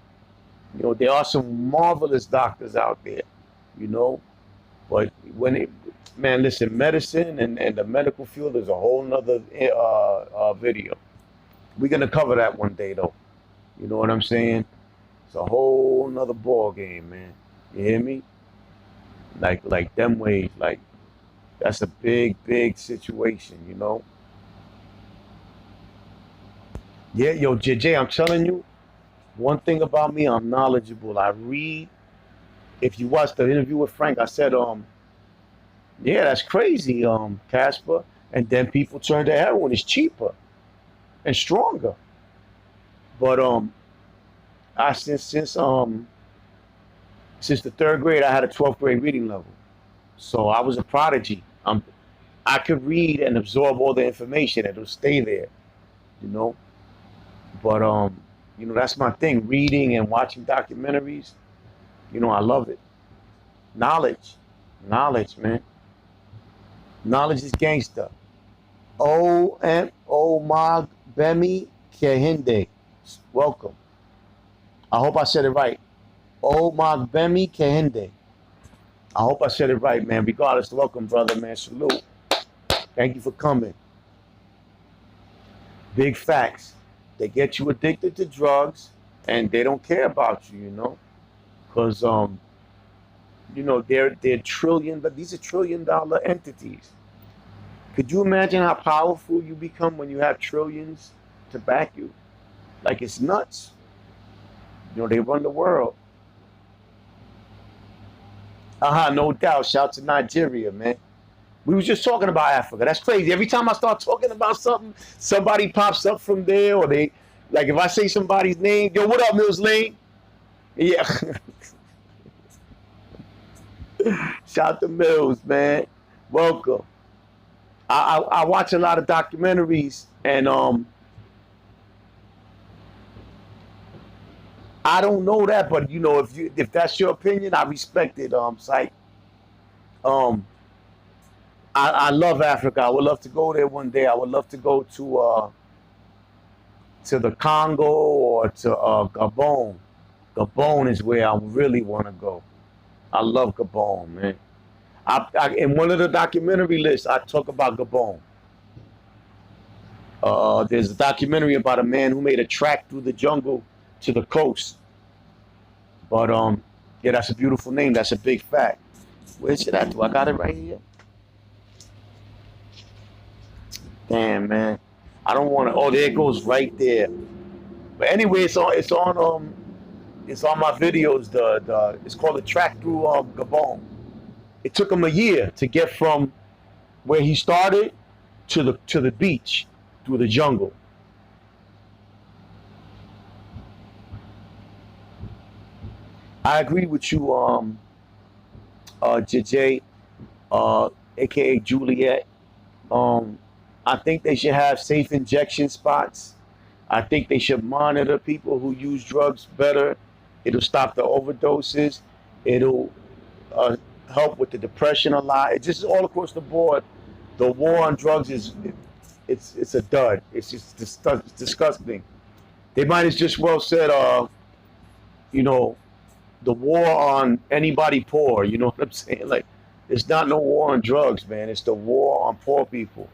There are some marvelous doctors out there, but man, listen, medicine and the medical field is a whole nother video. We're going to cover that one day, though. You know what I'm saying? It's a whole nother ball game, man. You hear me? Like them ways, like that's a big situation, Yeah, yo, JJ, I'm telling you, one thing about me, I'm knowledgeable. I read. If you watch the interview with Frank, I said, yeah, that's crazy, Casper. And then people turn to heroin. It's cheaper and stronger. But since the third grade, I had a 12th grade reading level, so I was a prodigy. I could read and absorb all the information. It'll stay there, But that's my thing. Reading and watching documentaries. I love it. Knowledge, man. Knowledge is gangster. Omag Bemi Kehinde. Welcome. I hope I said it right. Omag Bemi Kehinde. I hope I said it right, man. Regardless, welcome, brother, man. Salute. Thank you for coming. Big facts. They get you addicted to drugs, and they don't care about you, because they're trillion, but these are $1 trillion entities. Could you imagine how powerful you become when you have trillions to back you? Like, it's nuts. They run the world. No doubt. Shout to Nigeria, man. We was just talking about Africa. That's crazy. Every time I start talking about something, somebody pops up from there, or they, like, if I say somebody's name, yo, what up, Mills Lane? Yeah. Shout to Mills, man. Welcome. I watch a lot of documentaries, and I don't know that, but if that's your opinion, I respect it. Psych. I love Africa. I would love to go there one day. I would love to go to the Congo or to Gabon. Gabon is where I really want to go. I love Gabon, man. In one of the documentary lists, I talk about Gabon. There's a documentary about a man who made a track through the jungle to the coast. But yeah, that's a beautiful name. That's a big fact. Where's it at? Do I got it right here? Damn, man. I don't want to. Oh, there it goes right there. But anyway, it's on my videos. It's called the track through Gabon. It took him a year to get from where he started to the beach through the jungle. I agree with you, JJ, aka Juliet. I think they should have safe injection spots. I think they should monitor people who use drugs better. It'll stop the overdoses. It'll help with the depression a lot. It's just all across the board. The war on drugs it's a dud. It's just disgusting. They might as just well said, the war on anybody poor. You know what I'm saying? Like, it's not no war on drugs, man. It's the war on poor people.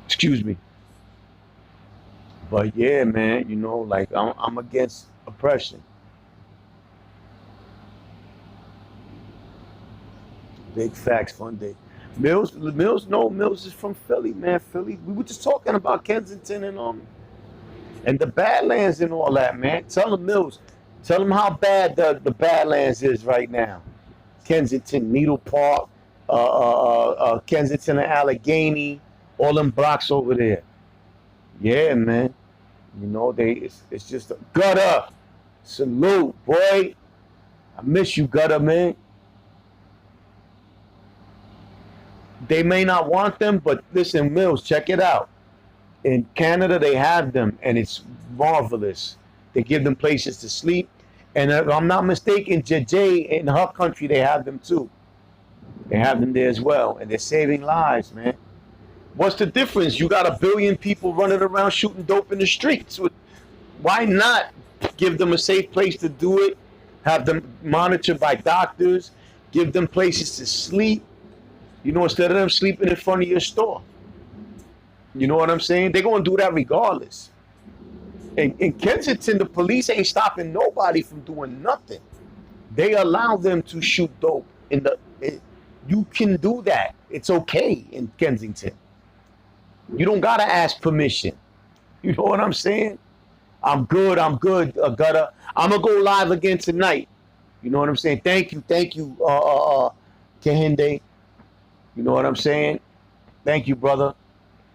Excuse me. But yeah, man, you know, like I'm against oppression. Big facts, fun day. Mills is from Philly, man. Philly. We were just talking about Kensington and the Badlands and all that, man. Tell them Mills, tell them how bad the Badlands is right now. Kensington, Needle Park, Kensington and Allegheny, all them blocks over there. Yeah, man. You know, it's just a gutter. Salute, boy. I miss you, gutter, man. They may not want them, but listen, Mills, check it out. In Canada, they have them, and it's marvelous. They give them places to sleep. And if I'm not mistaken, JJ, in her country, they have them too. They have them there as well, and they're saving lives, man. What's the difference? You got a billion people running around shooting dope in the streets. Why not give them a safe place to do it? Have them monitored by doctors. Give them places to sleep. You know, instead of them sleeping in front of your store. You know what I'm saying? They're going to do that regardless. In Kensington, the police ain't stopping nobody from doing nothing. They allow them to shoot dope. You can do that. It's okay in Kensington. You don't got to ask permission. You know what I'm saying? I'm good, Gutter. I'm going to go live again tonight. You know what I'm saying? Thank you, Kehinde. You know what I'm saying? Thank you, brother.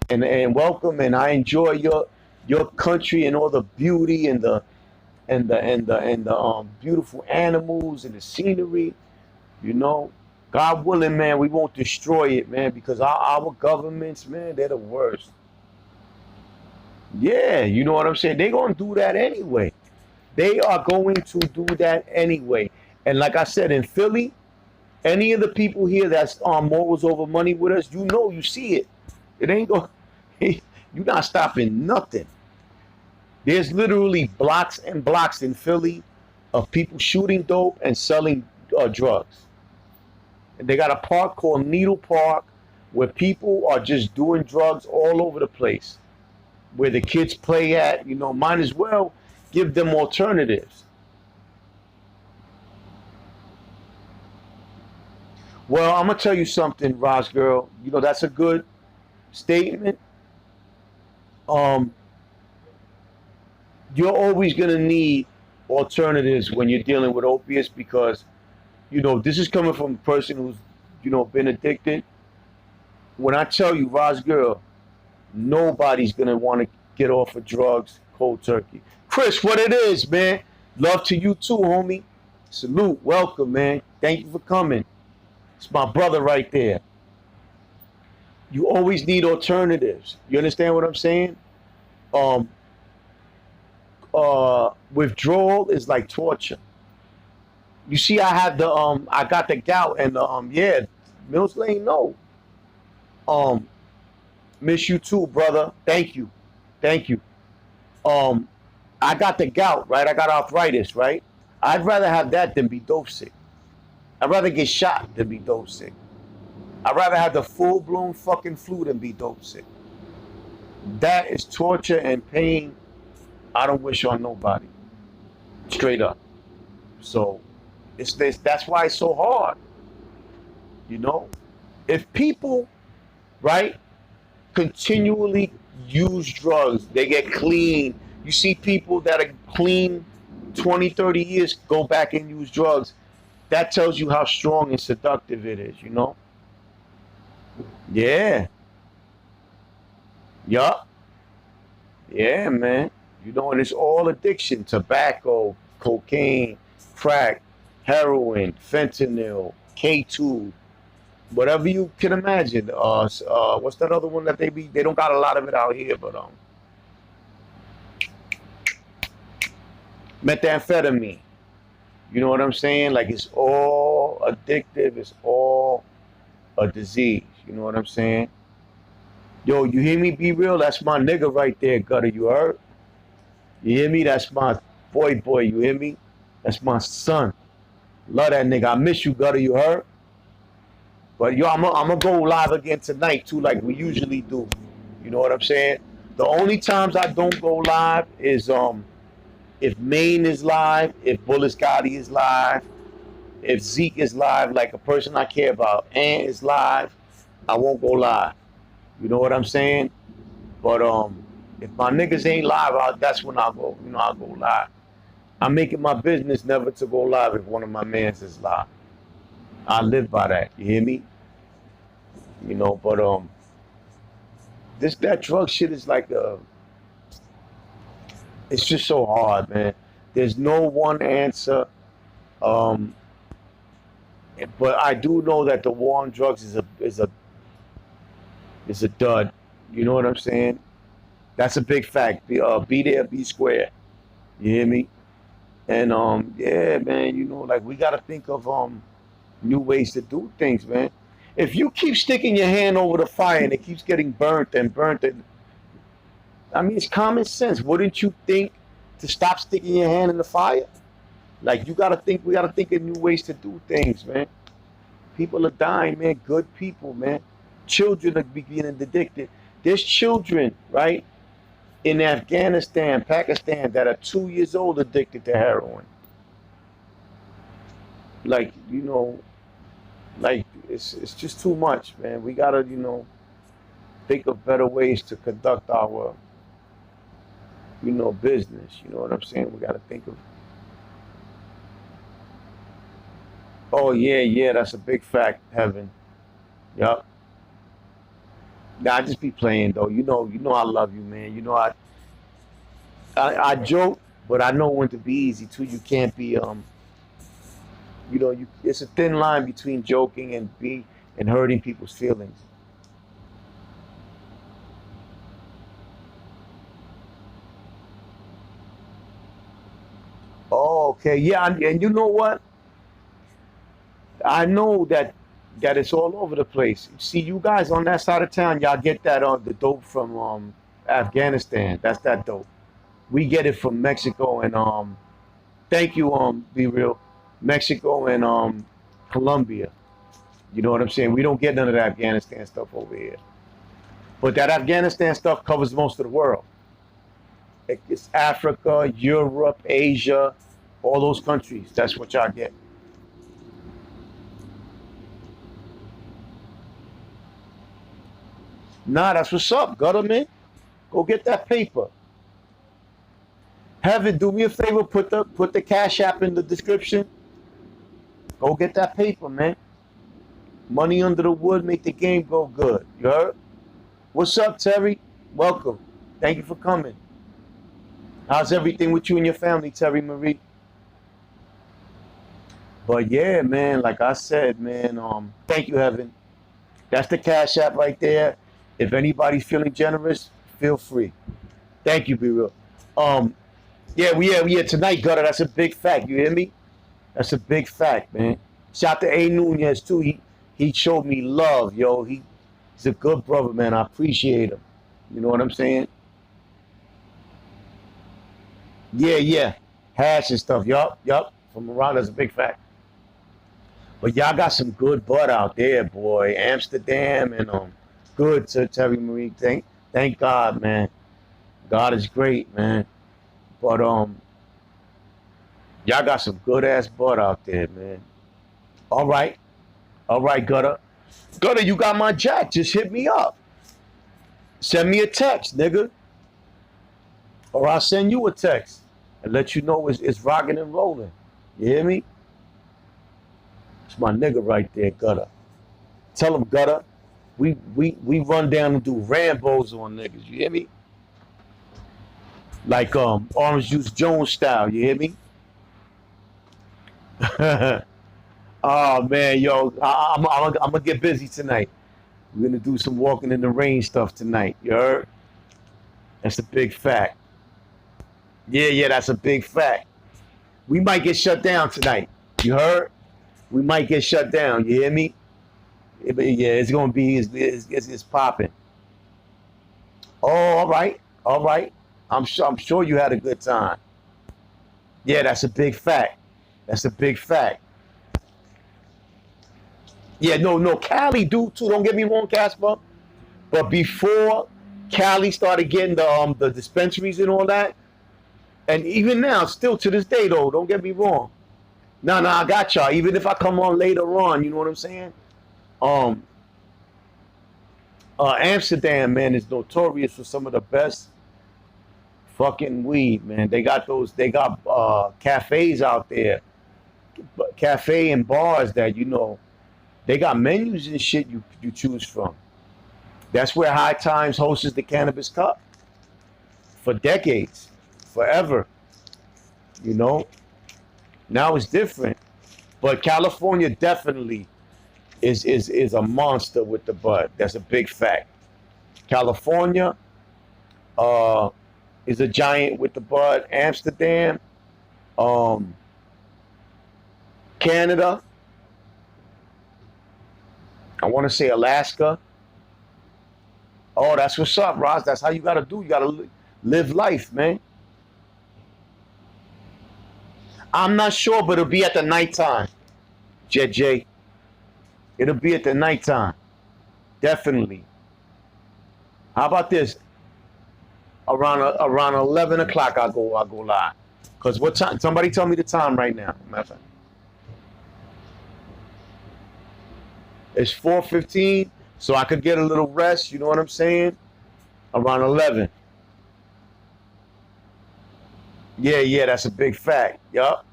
And welcome, and I enjoy your country and all the beauty and the beautiful animals and the scenery. You know, God willing, man, we won't destroy it, man, because our governments, man, they're the worst. Yeah, you know what I'm saying? They're gonna do that anyway. They are going to do that anyway. And like I said, in Philly, any of the people here that's on morals over money with us, you know, you see it. It ain't going. You're not stopping nothing. There's literally blocks and blocks in Philly of people shooting dope and selling drugs. And they got a park called Needle Park where people are just doing drugs all over the place. Where the kids play at, you know, might as well give them alternatives. Well, I'm gonna tell you something, Roz girl. You know, that's a good statement. You're always gonna need alternatives when you're dealing with opiates because, you know, this is coming from a person who's, you know, been addicted. When I tell you, Roz girl, nobody's gonna want to get off of drugs cold turkey. Chris, what it is, man? Love to you too, homie. Salute, welcome, man. Thank you for coming. It's my brother right there. You always need alternatives. You understand what I'm saying? Withdrawal is like torture. You see, I had I got the gout and yeah, Mills Lane, no. Miss you too, brother. Thank you. Thank you. I got the gout, right? I got arthritis, right? I'd rather have that than be dope sick. I'd rather get shot than be dope sick. I'd rather have the full-blown fucking flu than be dope sick. That is torture and pain I don't wish on nobody. Straight up. So it's this. That's why it's so hard. You know? If people, right, continually use drugs, they get clean. You see people that are clean 20, 30 years go back and use drugs. That tells you how strong and seductive it is, you know? Yeah. Yup. Yeah, man. You know, and it's all addiction. Tobacco, cocaine, crack, heroin, fentanyl, K2, whatever you can imagine. What's that other one that they don't got a lot of it out here, but methamphetamine. You know what I'm saying? Like, it's all addictive. It's all a disease. You know what I'm saying? Yo, you hear me? Be real. That's my nigga right there, Gutter. You heard? You hear me? That's my boy. You hear me? That's my son. Love that nigga. I miss you, Gutter. You heard? But yo, I'm gonna go live again tonight too, like we usually do. You know what I'm saying? The only times I don't go live is if Maine is live, if Bullet Scotty is live, if Zeke is live, like a person I care about, and is live, I won't go live. You know what I'm saying? But if my niggas ain't live, that's when I'll go. You know, I'll go live. I'm making my business never to go live if one of my mans is live. I live by that. You hear me? You know, but that drug shit is like it's just so hard, man. There's no one answer. Um, but I do know that the war on drugs is a dud. You know what I'm saying? That's a big fact. Be there, be square. You hear me? And yeah, man. You know, like we gotta think of new ways to do things, man. If you keep sticking your hand over the fire and it keeps getting burnt and burnt, and I mean, it's common sense. Wouldn't you think to stop sticking your hand in the fire? Like we gotta think of new ways to do things, man. People are dying, man. Good people, man. Children are beginning addicted. There's children, right, in Afghanistan, Pakistan, that are 2 years old addicted to heroin. Like, you know, like it's just too much, man. We gotta, you know, think of better ways to conduct our, you know, business. You know what I'm saying? We gotta think of. Oh yeah, yeah, that's a big fact, Heaven. Yup. Nah, I just be playing though. You know I love you, man. You know I joke, but I know when to be easy too. You can't be you know, it's a thin line between joking and hurting people's feelings. Oh, okay, yeah, and you know what? I know that it's all over the place. See, you guys on that side of town, y'all get that the dope from Afghanistan. That's that dope. We get it from Mexico and thank you Be Real, Mexico and Colombia. You know what I'm saying? We don't get none of the Afghanistan stuff over here. But that Afghanistan stuff covers most of the world. It's Africa, Europe, Asia, all those countries. That's what y'all get. Nah, that's what's up, Gutter, man. Go get that paper. Heaven, do me a favor, put the Cash App in the description. Go get that paper, man. Money under the wood make the game go good. You heard? What's up, Terry? Welcome. Thank you for coming. How's everything with you and your family, Terry Marie? But yeah, man, like I said, man, thank you, Heaven. That's the Cash App right there. If anybody's feeling generous, feel free. Thank you, Be Real. Um, yeah, tonight, Gutter. That's a big fact. You hear me? That's a big fact, man. Shout to A Nunez too. He showed me love, yo. He's a good brother, man. I appreciate him. You know what I'm saying? Yeah, yeah. Hash and stuff. Yup. From around, that's a big fact. But y'all got some good butt out there, boy. Amsterdam and good to Terry Marie. Thank God, man. God is great, man. But y'all got some good ass butt out there, man. All right. All right, Gutter. Gutter, you got my jack. Just hit me up. Send me a text, nigga. Or I'll send you a text and let you know it's rocking and rolling. You hear me? It's my nigga right there, Gutter. Tell him, Gutter. We run down and do Rambos on niggas. You hear me? Like Orange Juice Jones style. You hear me? Oh man, yo, I'm gonna get busy tonight. We're gonna do some walking in the rain stuff tonight. You heard? That's a big fact. Yeah, that's a big fact. We might get shut down tonight. You heard? We might get shut down. You hear me? Yeah, it's gonna be it's popping. Oh, all right. I'm sure you had a good time. Yeah, that's a big fact. That's a big fact. Yeah, no, Cali do too. Don't get me wrong, Casper. But before Cali started getting the dispensaries and all that, and even now, still to this day though, don't get me wrong. Nah, I got y'all. Even if I come on later on, you know what I'm saying? Um, Amsterdam, man, is notorious for some of the best fucking weed, man. They got cafes out there, cafe and bars that they got menus and shit you choose from. That's where High Times hosts the Cannabis Cup for decades, forever. You know, now it's different, but California definitely is a monster with the bud. That's a big fact. California uh, is a giant with the bud. Amsterdam, um, Canada. I want to say Alaska. Oh, that's what's up, Roz. That's how you gotta do. You gotta live life, man. I'm not sure, but it'll be at the nighttime, JJ. It'll be at the nighttime, definitely. How about this? Around 11 o'clock, I go live. Cause what time? Somebody tell me the time right now. Matter of fact, it's 4:15, so I could get a little rest. You know what I'm saying? Around 11. Yeah, that's a big fact. Yup.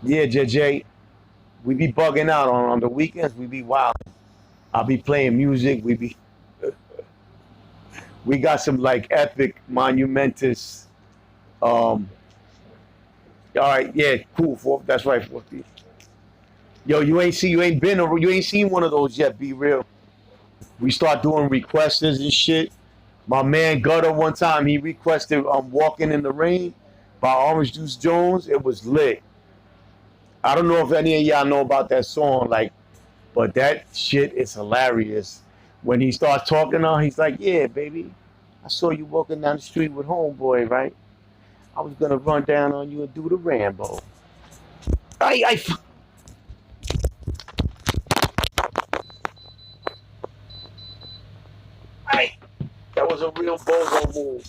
Yeah, JJ. We be bugging out on the weekends. We be wild. I'll be playing music. We got some like epic, monumentous. All right, yeah, cool. That's right. 40. Yo, you ain't seen one of those yet. Be real. We start doing requests and shit. My man Gutter one time he requested "Walking in the Rain" by Orange Juice Jones. It was lit. I don't know if any of y'all know about that song, like, but that shit is hilarious. When he starts talking on, he's like, "Yeah, baby, I saw you walking down the street with homeboy, right? I was gonna run down on you and do the Rambo." I that was a real bozo move.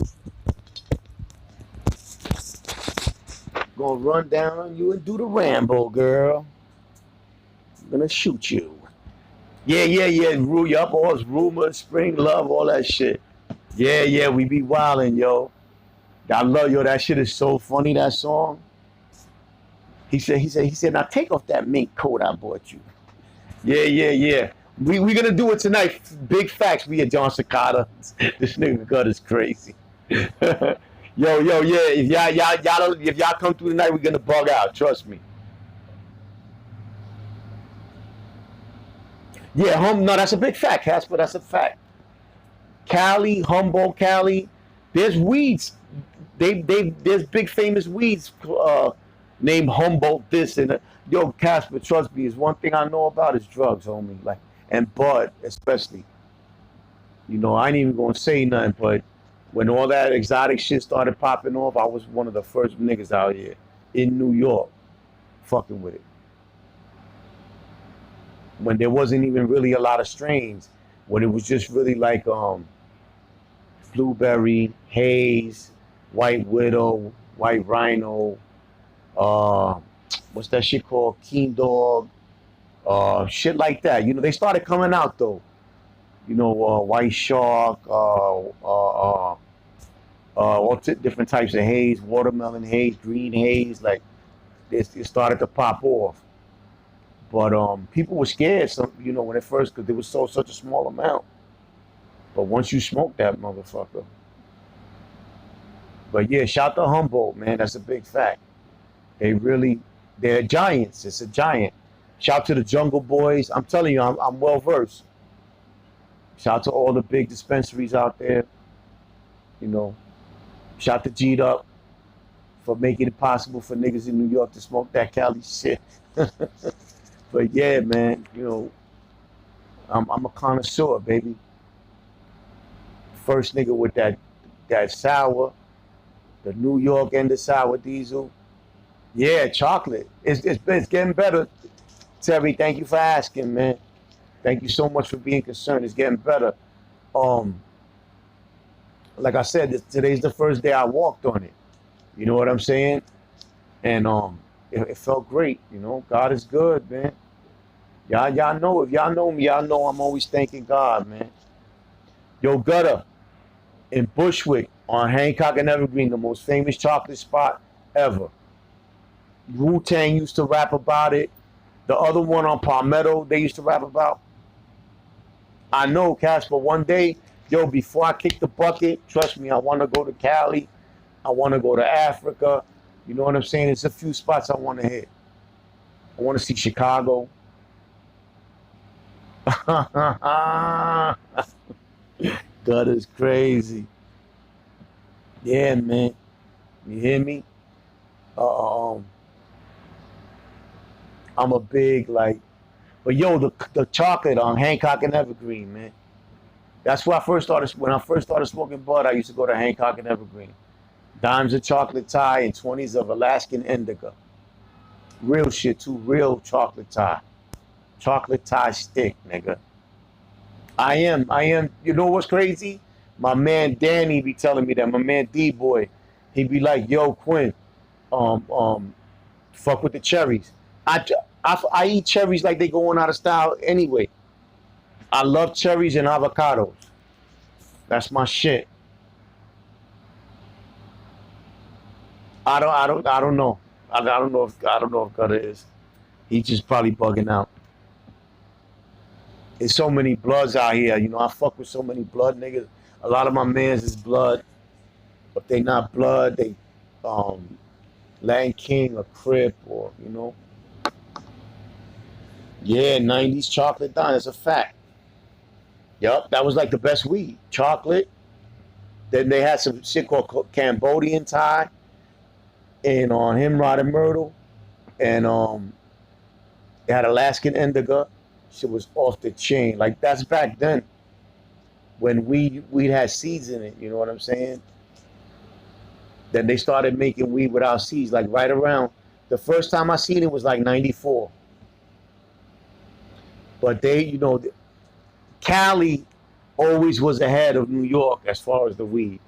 Gonna run down on you and do the Rambo, girl. I'm gonna shoot you. Yeah. Yup, all his rumors, spring love, all that shit. Yeah, we be wildin', yo. I love that shit is so funny, that song. He said, now take off that mink coat I bought you. Yeah. We gonna do it tonight. Big facts. We at John Cicada. This nigga gut is crazy. yo, yeah. If y'all come through tonight, we're gonna bug out. Trust me. Yeah, no, that's a big fact, Casper. That's a fact. Cali, Humboldt, Cali. There's weeds. There's big famous weeds named Humboldt. This and yo, Casper. Trust me, is one thing I know about is drugs, homie. Like and bud, especially. I ain't even gonna say nothing, but when all that exotic shit started popping off, I was one of the first niggas out here in New York, fucking with it. When there wasn't even really a lot of strains, when it was just really like blueberry, haze, white widow, white rhino, uh, what's that shit called? Keen dog, shit like that. They started coming out though. White shark, different types of haze, watermelon haze, green haze. Like it started to pop off. But people were scared, when at first, because it was such a small amount. But once you smoke that motherfucker. But yeah, shout to Humboldt, man. That's a big fact. They're giants. It's a giant. Shout to the Jungle Boys. I'm telling you, I'm well versed. Shout to all the big dispensaries out there. Shout to GdupKwin for making it possible for niggas in New York to smoke that Cali shit. But yeah, man, I'm a connoisseur, baby. First nigga with that that sour, the New York and the sour diesel. Yeah, chocolate. It's getting better. Terry, thank you for asking, man. Thank you so much for being concerned. It's getting better. Um, like I said, today's the first day I walked on it. You know what I'm saying? And it felt great. You know, God is good, man. Y'all know, if y'all know me, y'all know I'm always thanking God, man. Yo, Gutter in Bushwick on Hancock and Evergreen, the most famous chocolate spot ever. Wu-Tang used to rap about it. The other one on Palmetto, they used to rap about. I know, Casper, one day, yo, before I kick the bucket, trust me, I want to go to Cali. I want to go to Africa. You know what I'm saying? There's a few spots I want to hit. I want to see Chicago. Gutter's crazy. Yeah, man. You hear me? I'm a big, like, but yo, the chocolate on Hancock and Evergreen, man. That's where I first started. When I first started smoking bud, I used to go to Hancock and Evergreen. Dimes of chocolate Thai and 20s of Alaskan indica. Real shit too. Real chocolate Thai. Chocolate Thai stick, nigga. I am. You know what's crazy? My man Danny be telling me that. My man D-Boy, he be like, yo, Quinn, fuck with the cherries. I eat cherries like they going out of style anyway. I love cherries and avocados. That's my shit. I don't know. I don't know if Gutter is. He's just probably bugging out. There's so many bloods out here. You know, I fuck with so many blood niggas. A lot of my mans is blood. If they not blood, they Latin King or Crip or, you know. Yeah, 90s chocolate dime. That's a fact. Yup, that was like the best weed. Chocolate. Then they had some shit called Cambodian Thai and on Himrod and Myrtle. And they had Alaskan indica. Shit was off the chain. Like that's back then when weed had seeds in it, you know what I'm saying? Then they started making weed without seeds, like right around the first time I seen it was like 94. But they, you know, Cali always was ahead of New York as far as the weed.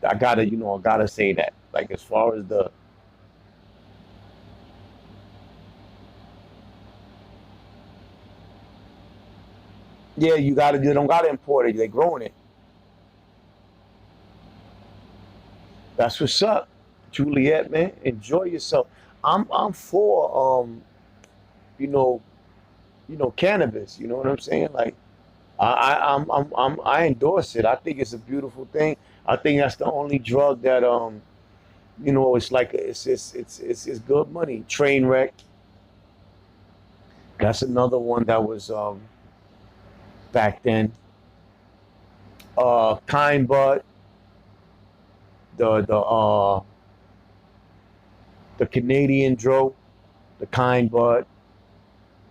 I gotta say that. Like as far as the yeah, you don't gotta import it. They're growing it. That's what's up, Juliet, man. Enjoy yourself. I'm for you know, cannabis. You know what I'm saying? Like I endorse it. I think it's a beautiful thing. I think that's the only drug that it's like it's good money. Train wreck. That's another one that was back then. Kind bud, the Canadian dro, the kind bud.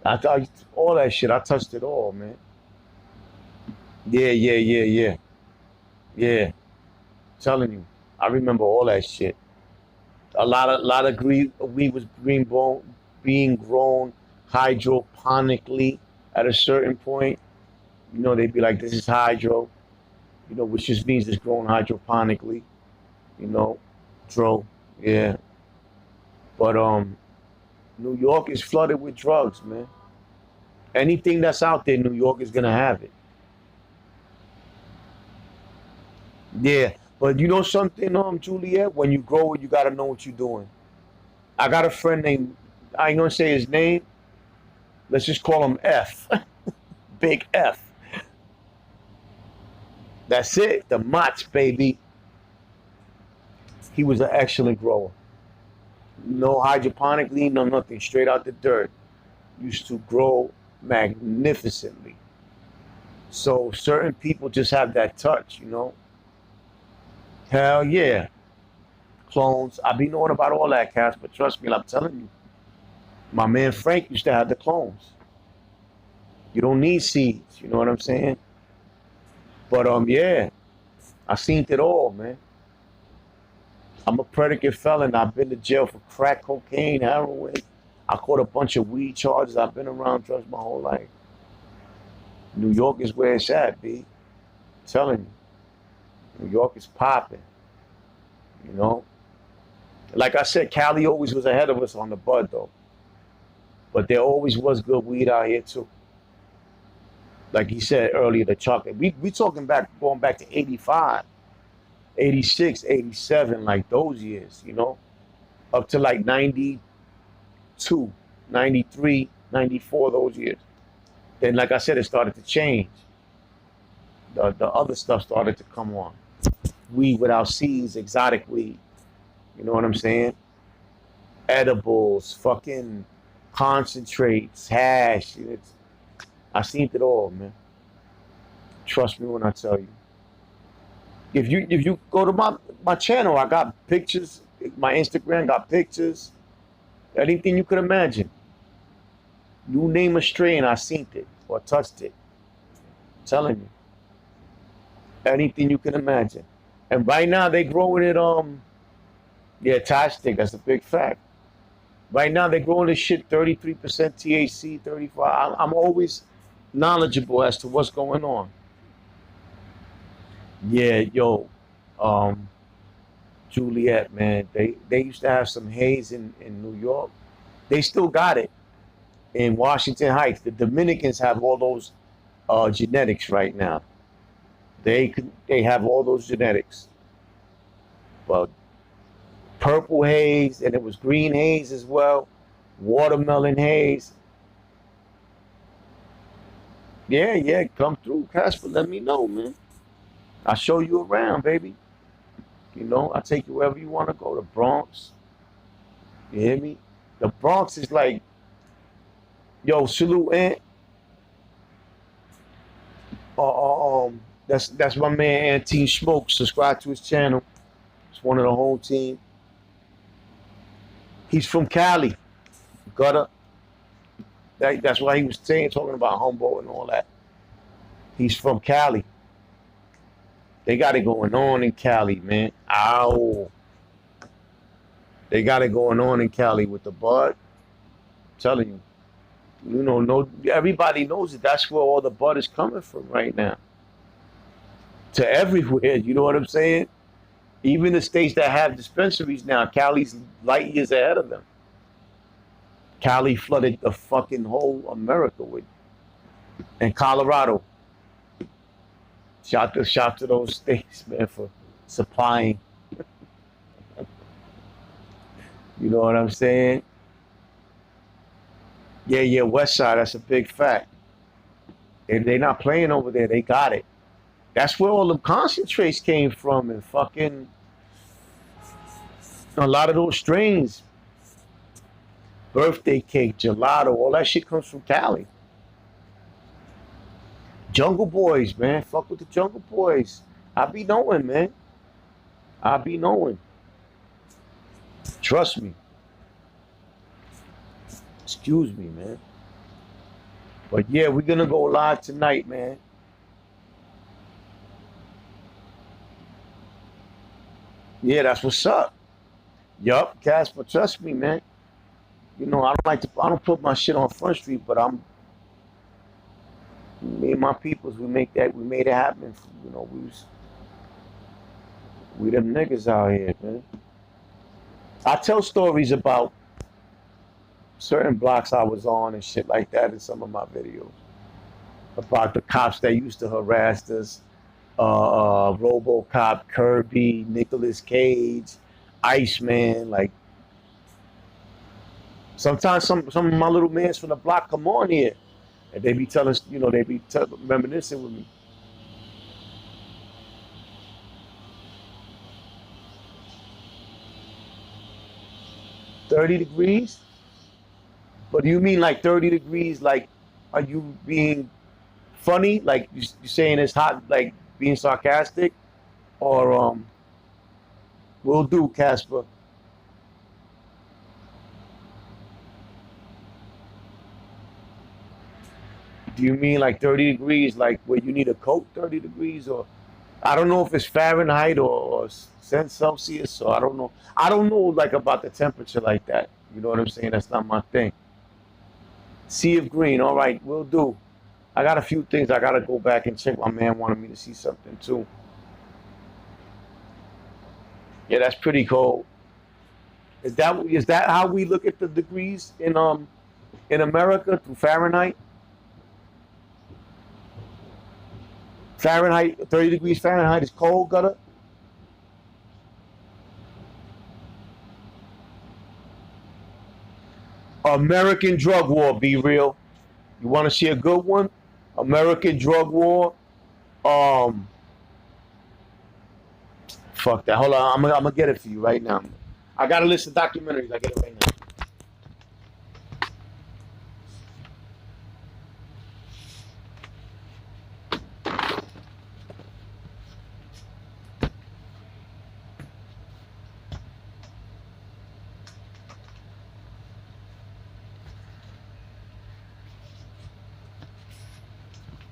I thought all that shit. I touched it all, man. Yeah. Yeah. Telling you, I remember all that shit. A lot of weed was being grown hydroponically at a certain point. You know, they'd be like, "This is hydro," you know, which just means it's grown hydroponically. You know, dro, yeah. But New York is flooded with drugs, man. Anything that's out there, New York is gonna have it. Yeah, but you know something, Juliet, when you grow it, you gotta know what you're doing. I got a friend named, I ain't gonna say his name. Let's just call him F. Big F. That's it. The Mott's baby. He was an excellent grower. No hydroponically, no nothing. Straight out the dirt. Used to grow magnificently. So certain people just have that touch, you know. Hell yeah. Clones. I be knowing about all that, Cass, but trust me, I'm telling you. My man Frank used to have the clones. You don't need seeds, you know what I'm saying? But yeah. I seen it all, man. I'm a predicate felon. I've been to jail for crack cocaine, heroin. I caught a bunch of weed charges. I've been around drugs my whole life. New York is where it's at, B. I'm telling you. New York is popping. You know? Like I said, Cali always was ahead of us on the bud, though. But there always was good weed out here, too. Like he said earlier, the chocolate. We talking back, going back to 85, 86, 87, like those years, you know? Up to like 92, 93, 94, those years. Then, like I said, it started to change. The other stuff started to come on. Weed without seeds, exotic weed. You know what I'm saying? Edibles, fucking concentrates, hash. I seen it all, man. Trust me when I tell you. If you go to my channel, I got pictures. My Instagram got pictures. Anything you could imagine. You name a strain, I seen it or touched it. I'm telling you. Anything you can imagine. And right now they growing it yeah, Taj stick, that's a big fact. Right now they're growing this shit 33% THC, 35. I'm always knowledgeable as to what's going on. Yeah, yo, Juliet, man, they used to have some haze in New York. They still got it in Washington Heights. The Dominicans have all those genetics right now. They have all those genetics. But purple haze, and it was green haze as well, watermelon haze. Yeah, come through, Casper. Let me know, man. I'll show you around, baby. You know, I'll take you wherever you want to go. The Bronx. You hear me? The Bronx is like, yo, salute, Ant. That's my man, Ant Smoke. Subscribe to his channel. It's one of the home team. He's from Cali, gutter. That's why he was talking about Humboldt and all that. He's from Cali. They got it going on in Cali, man. Ow. They got it going on in Cali with the bud. I'm telling you. You know, everybody knows it. That's where all the bud is coming from right now. To everywhere, you know what I'm saying? Even the states that have dispensaries now, Cali's light years ahead of them. Cali flooded the fucking whole America with, and Colorado. Shout to those states, man, for supplying. You know what I'm saying? Yeah, West Side, that's a big fact. And they're not playing over there, they got it. That's where all the concentrates came from, and fucking a lot of those strains. Birthday cake, gelato, all that shit comes from Cali. Jungle Boys, man. Fuck with the Jungle Boys. I be knowing, man. I be knowing. Trust me. Excuse me, man. But yeah, we're gonna go live tonight, man. Yeah, that's what's up. Yup, Casper, trust me, man. You know, I don't put my shit on Front Street, but me and my peoples, we made it happen. You know, we them niggas out here, man. I tell stories about certain blocks I was on and shit like that in some of my videos. About the cops that used to harass us, RoboCop, Kirby, Nicolas Cage, Iceman, like. Sometimes some of my little mans from the block come on here, and they be telling us, you know, they be reminiscing with me. $30 degrees? But do you mean like 30 degrees? Like, are you being funny? Like you saying it's hot, like being sarcastic, or will do, Casper. Do you mean like 30 degrees, like where you need a coat, 30 degrees, or I don't know if it's Fahrenheit or Celsius, so I don't know. I don't know like about the temperature like that. You know what I'm saying? That's not my thing. Sea of Green. All right, we'll do. I got a few things I gotta go back and check. My man wanted me to see something too. Yeah, that's pretty cold. Is that how we look at the degrees in America through Fahrenheit? Fahrenheit, 30 degrees Fahrenheit is cold, gutter. American drug war, be real. You want to see a good one? American drug war. Um, Fuck that. Hold on, I'm gonna get it for you right now. I got a list of documentaries. I get it right now.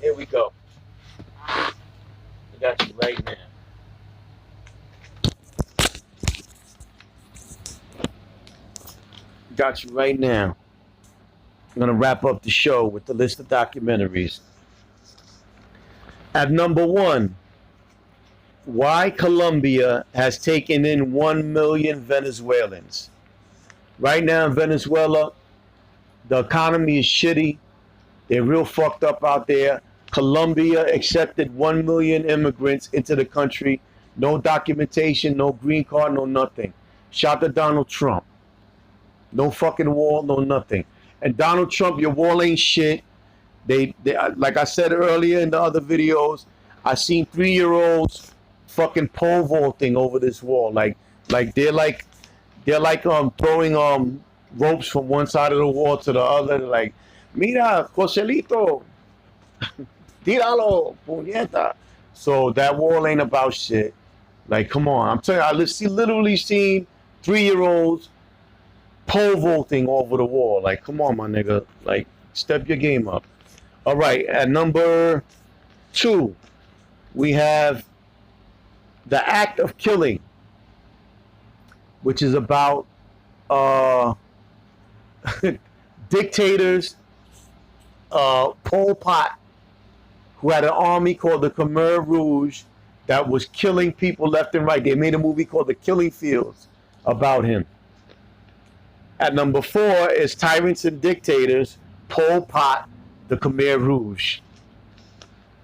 Here we go. I got you right now. Got you right now. I'm gonna wrap up the show with the list of documentaries. At number one, why Colombia has taken in 1 million Venezuelans. Right now in Venezuela, the economy is shitty. They're real fucked up out there. Colombia accepted 1 million immigrants into the country. No documentation, no green card, no nothing. Shout to Donald Trump. No fucking wall, no nothing. And Donald Trump, your wall ain't shit. They like I said earlier in the other videos, I seen 3-year-olds fucking pole vaulting over this wall. Like they're like throwing ropes from one side of the wall to the other. Like, mira, Joselito, tíralo, puñeta. So that wall ain't about shit. Like, come on. I'm telling you, literally seen 3-year-olds pole vaulting over the wall. Like, come on, my nigga. Like, step your game up. All right, at number 2, we have The Act of Killing, which is about dictators, Pol Pot, who had an army called the Khmer Rouge that was killing people left and right. They made a movie called The Killing Fields about him. At number 4 is Tyrants and Dictators, Pol Pot, the Khmer Rouge.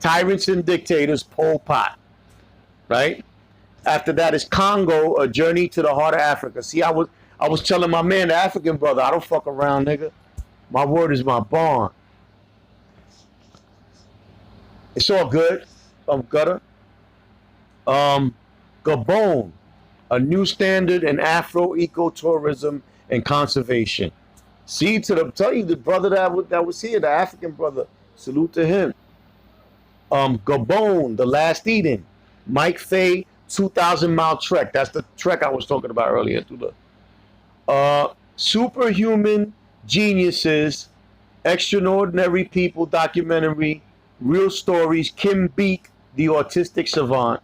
Tyrants and Dictators, Pol Pot. Right? After that is Congo, A Journey to the Heart of Africa. See, I was telling my man, the African brother, I don't fuck around, nigga. My word is my bond. It's all good. Gutter. Gabon, A New Standard in Afro Ecotourism and Conservation. See, tell you the brother that was here, the African brother. Salute to him. Gabon, The Last Eden. Mike Fay, 2,000-mile trek. That's the trek I was talking about earlier. Superhuman Geniuses, Extraordinary People documentary, Real Stories, Kim Beek, The Autistic Savant.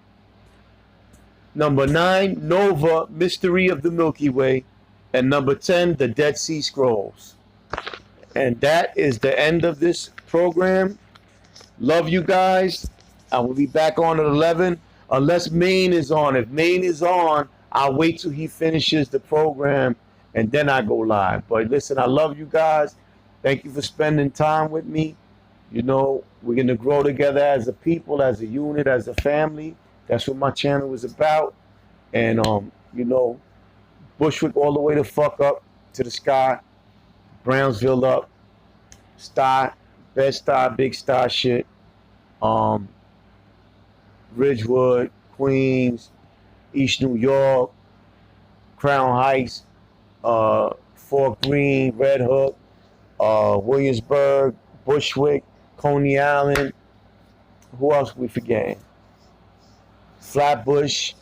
Number 9, Nova, Mystery of the Milky Way. And number 10, The Dead Sea Scrolls. And that is the end of this program. Love you guys. I will be back on at 11, unless Maine is on. If Maine is on, I'll wait till he finishes the program, and then I go live. But listen, I love you guys. Thank you for spending time with me. You know, we're going to grow together as a people, as a unit, as a family. That's what my channel is about. And, you know, Bushwick all the way the fuck up to the sky. Brownsville up. Star, Bed-Stuy, Big Star shit. Ridgewood, Queens, East New York, Crown Heights, Fort Greene, Red Hook, Williamsburg, Bushwick, Coney Island. Who else we forgetting? Flatbush.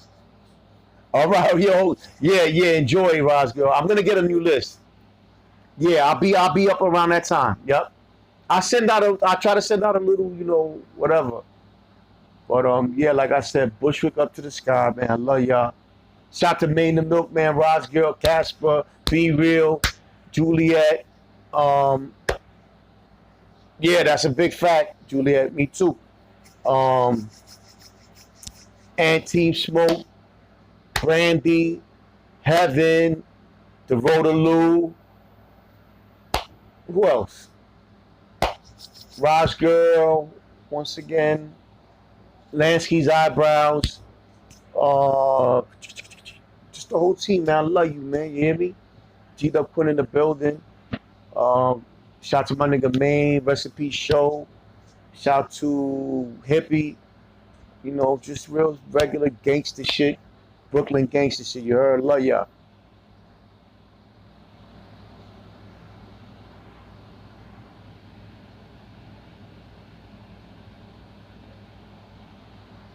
All right, yo, yeah, enjoy, Roscoe. I'm gonna get a new list. Yeah, I'll be up around that time. Yep. I try to send out a little, you know, whatever But yeah, like I said, Bushwick up to the sky, man. I love y'all. Shout to Maine the Milkman, Roz Girl, Casper, Be Real, Juliet. Um, yeah, that's a big fact, Juliet. Me too. Um, and Team Smoke, Brandy, Heaven, the Rotaloo. Who else? Roz Girl, once again. Lansky's Eyebrows. Just the whole team, man. I love you, man. You hear me? GdupKwin in the building. Shout to my nigga Maine, Recipe Show. Shout to Hippie. You know, just real regular gangster shit. Brooklyn gangster shit. You heard? Love y'all.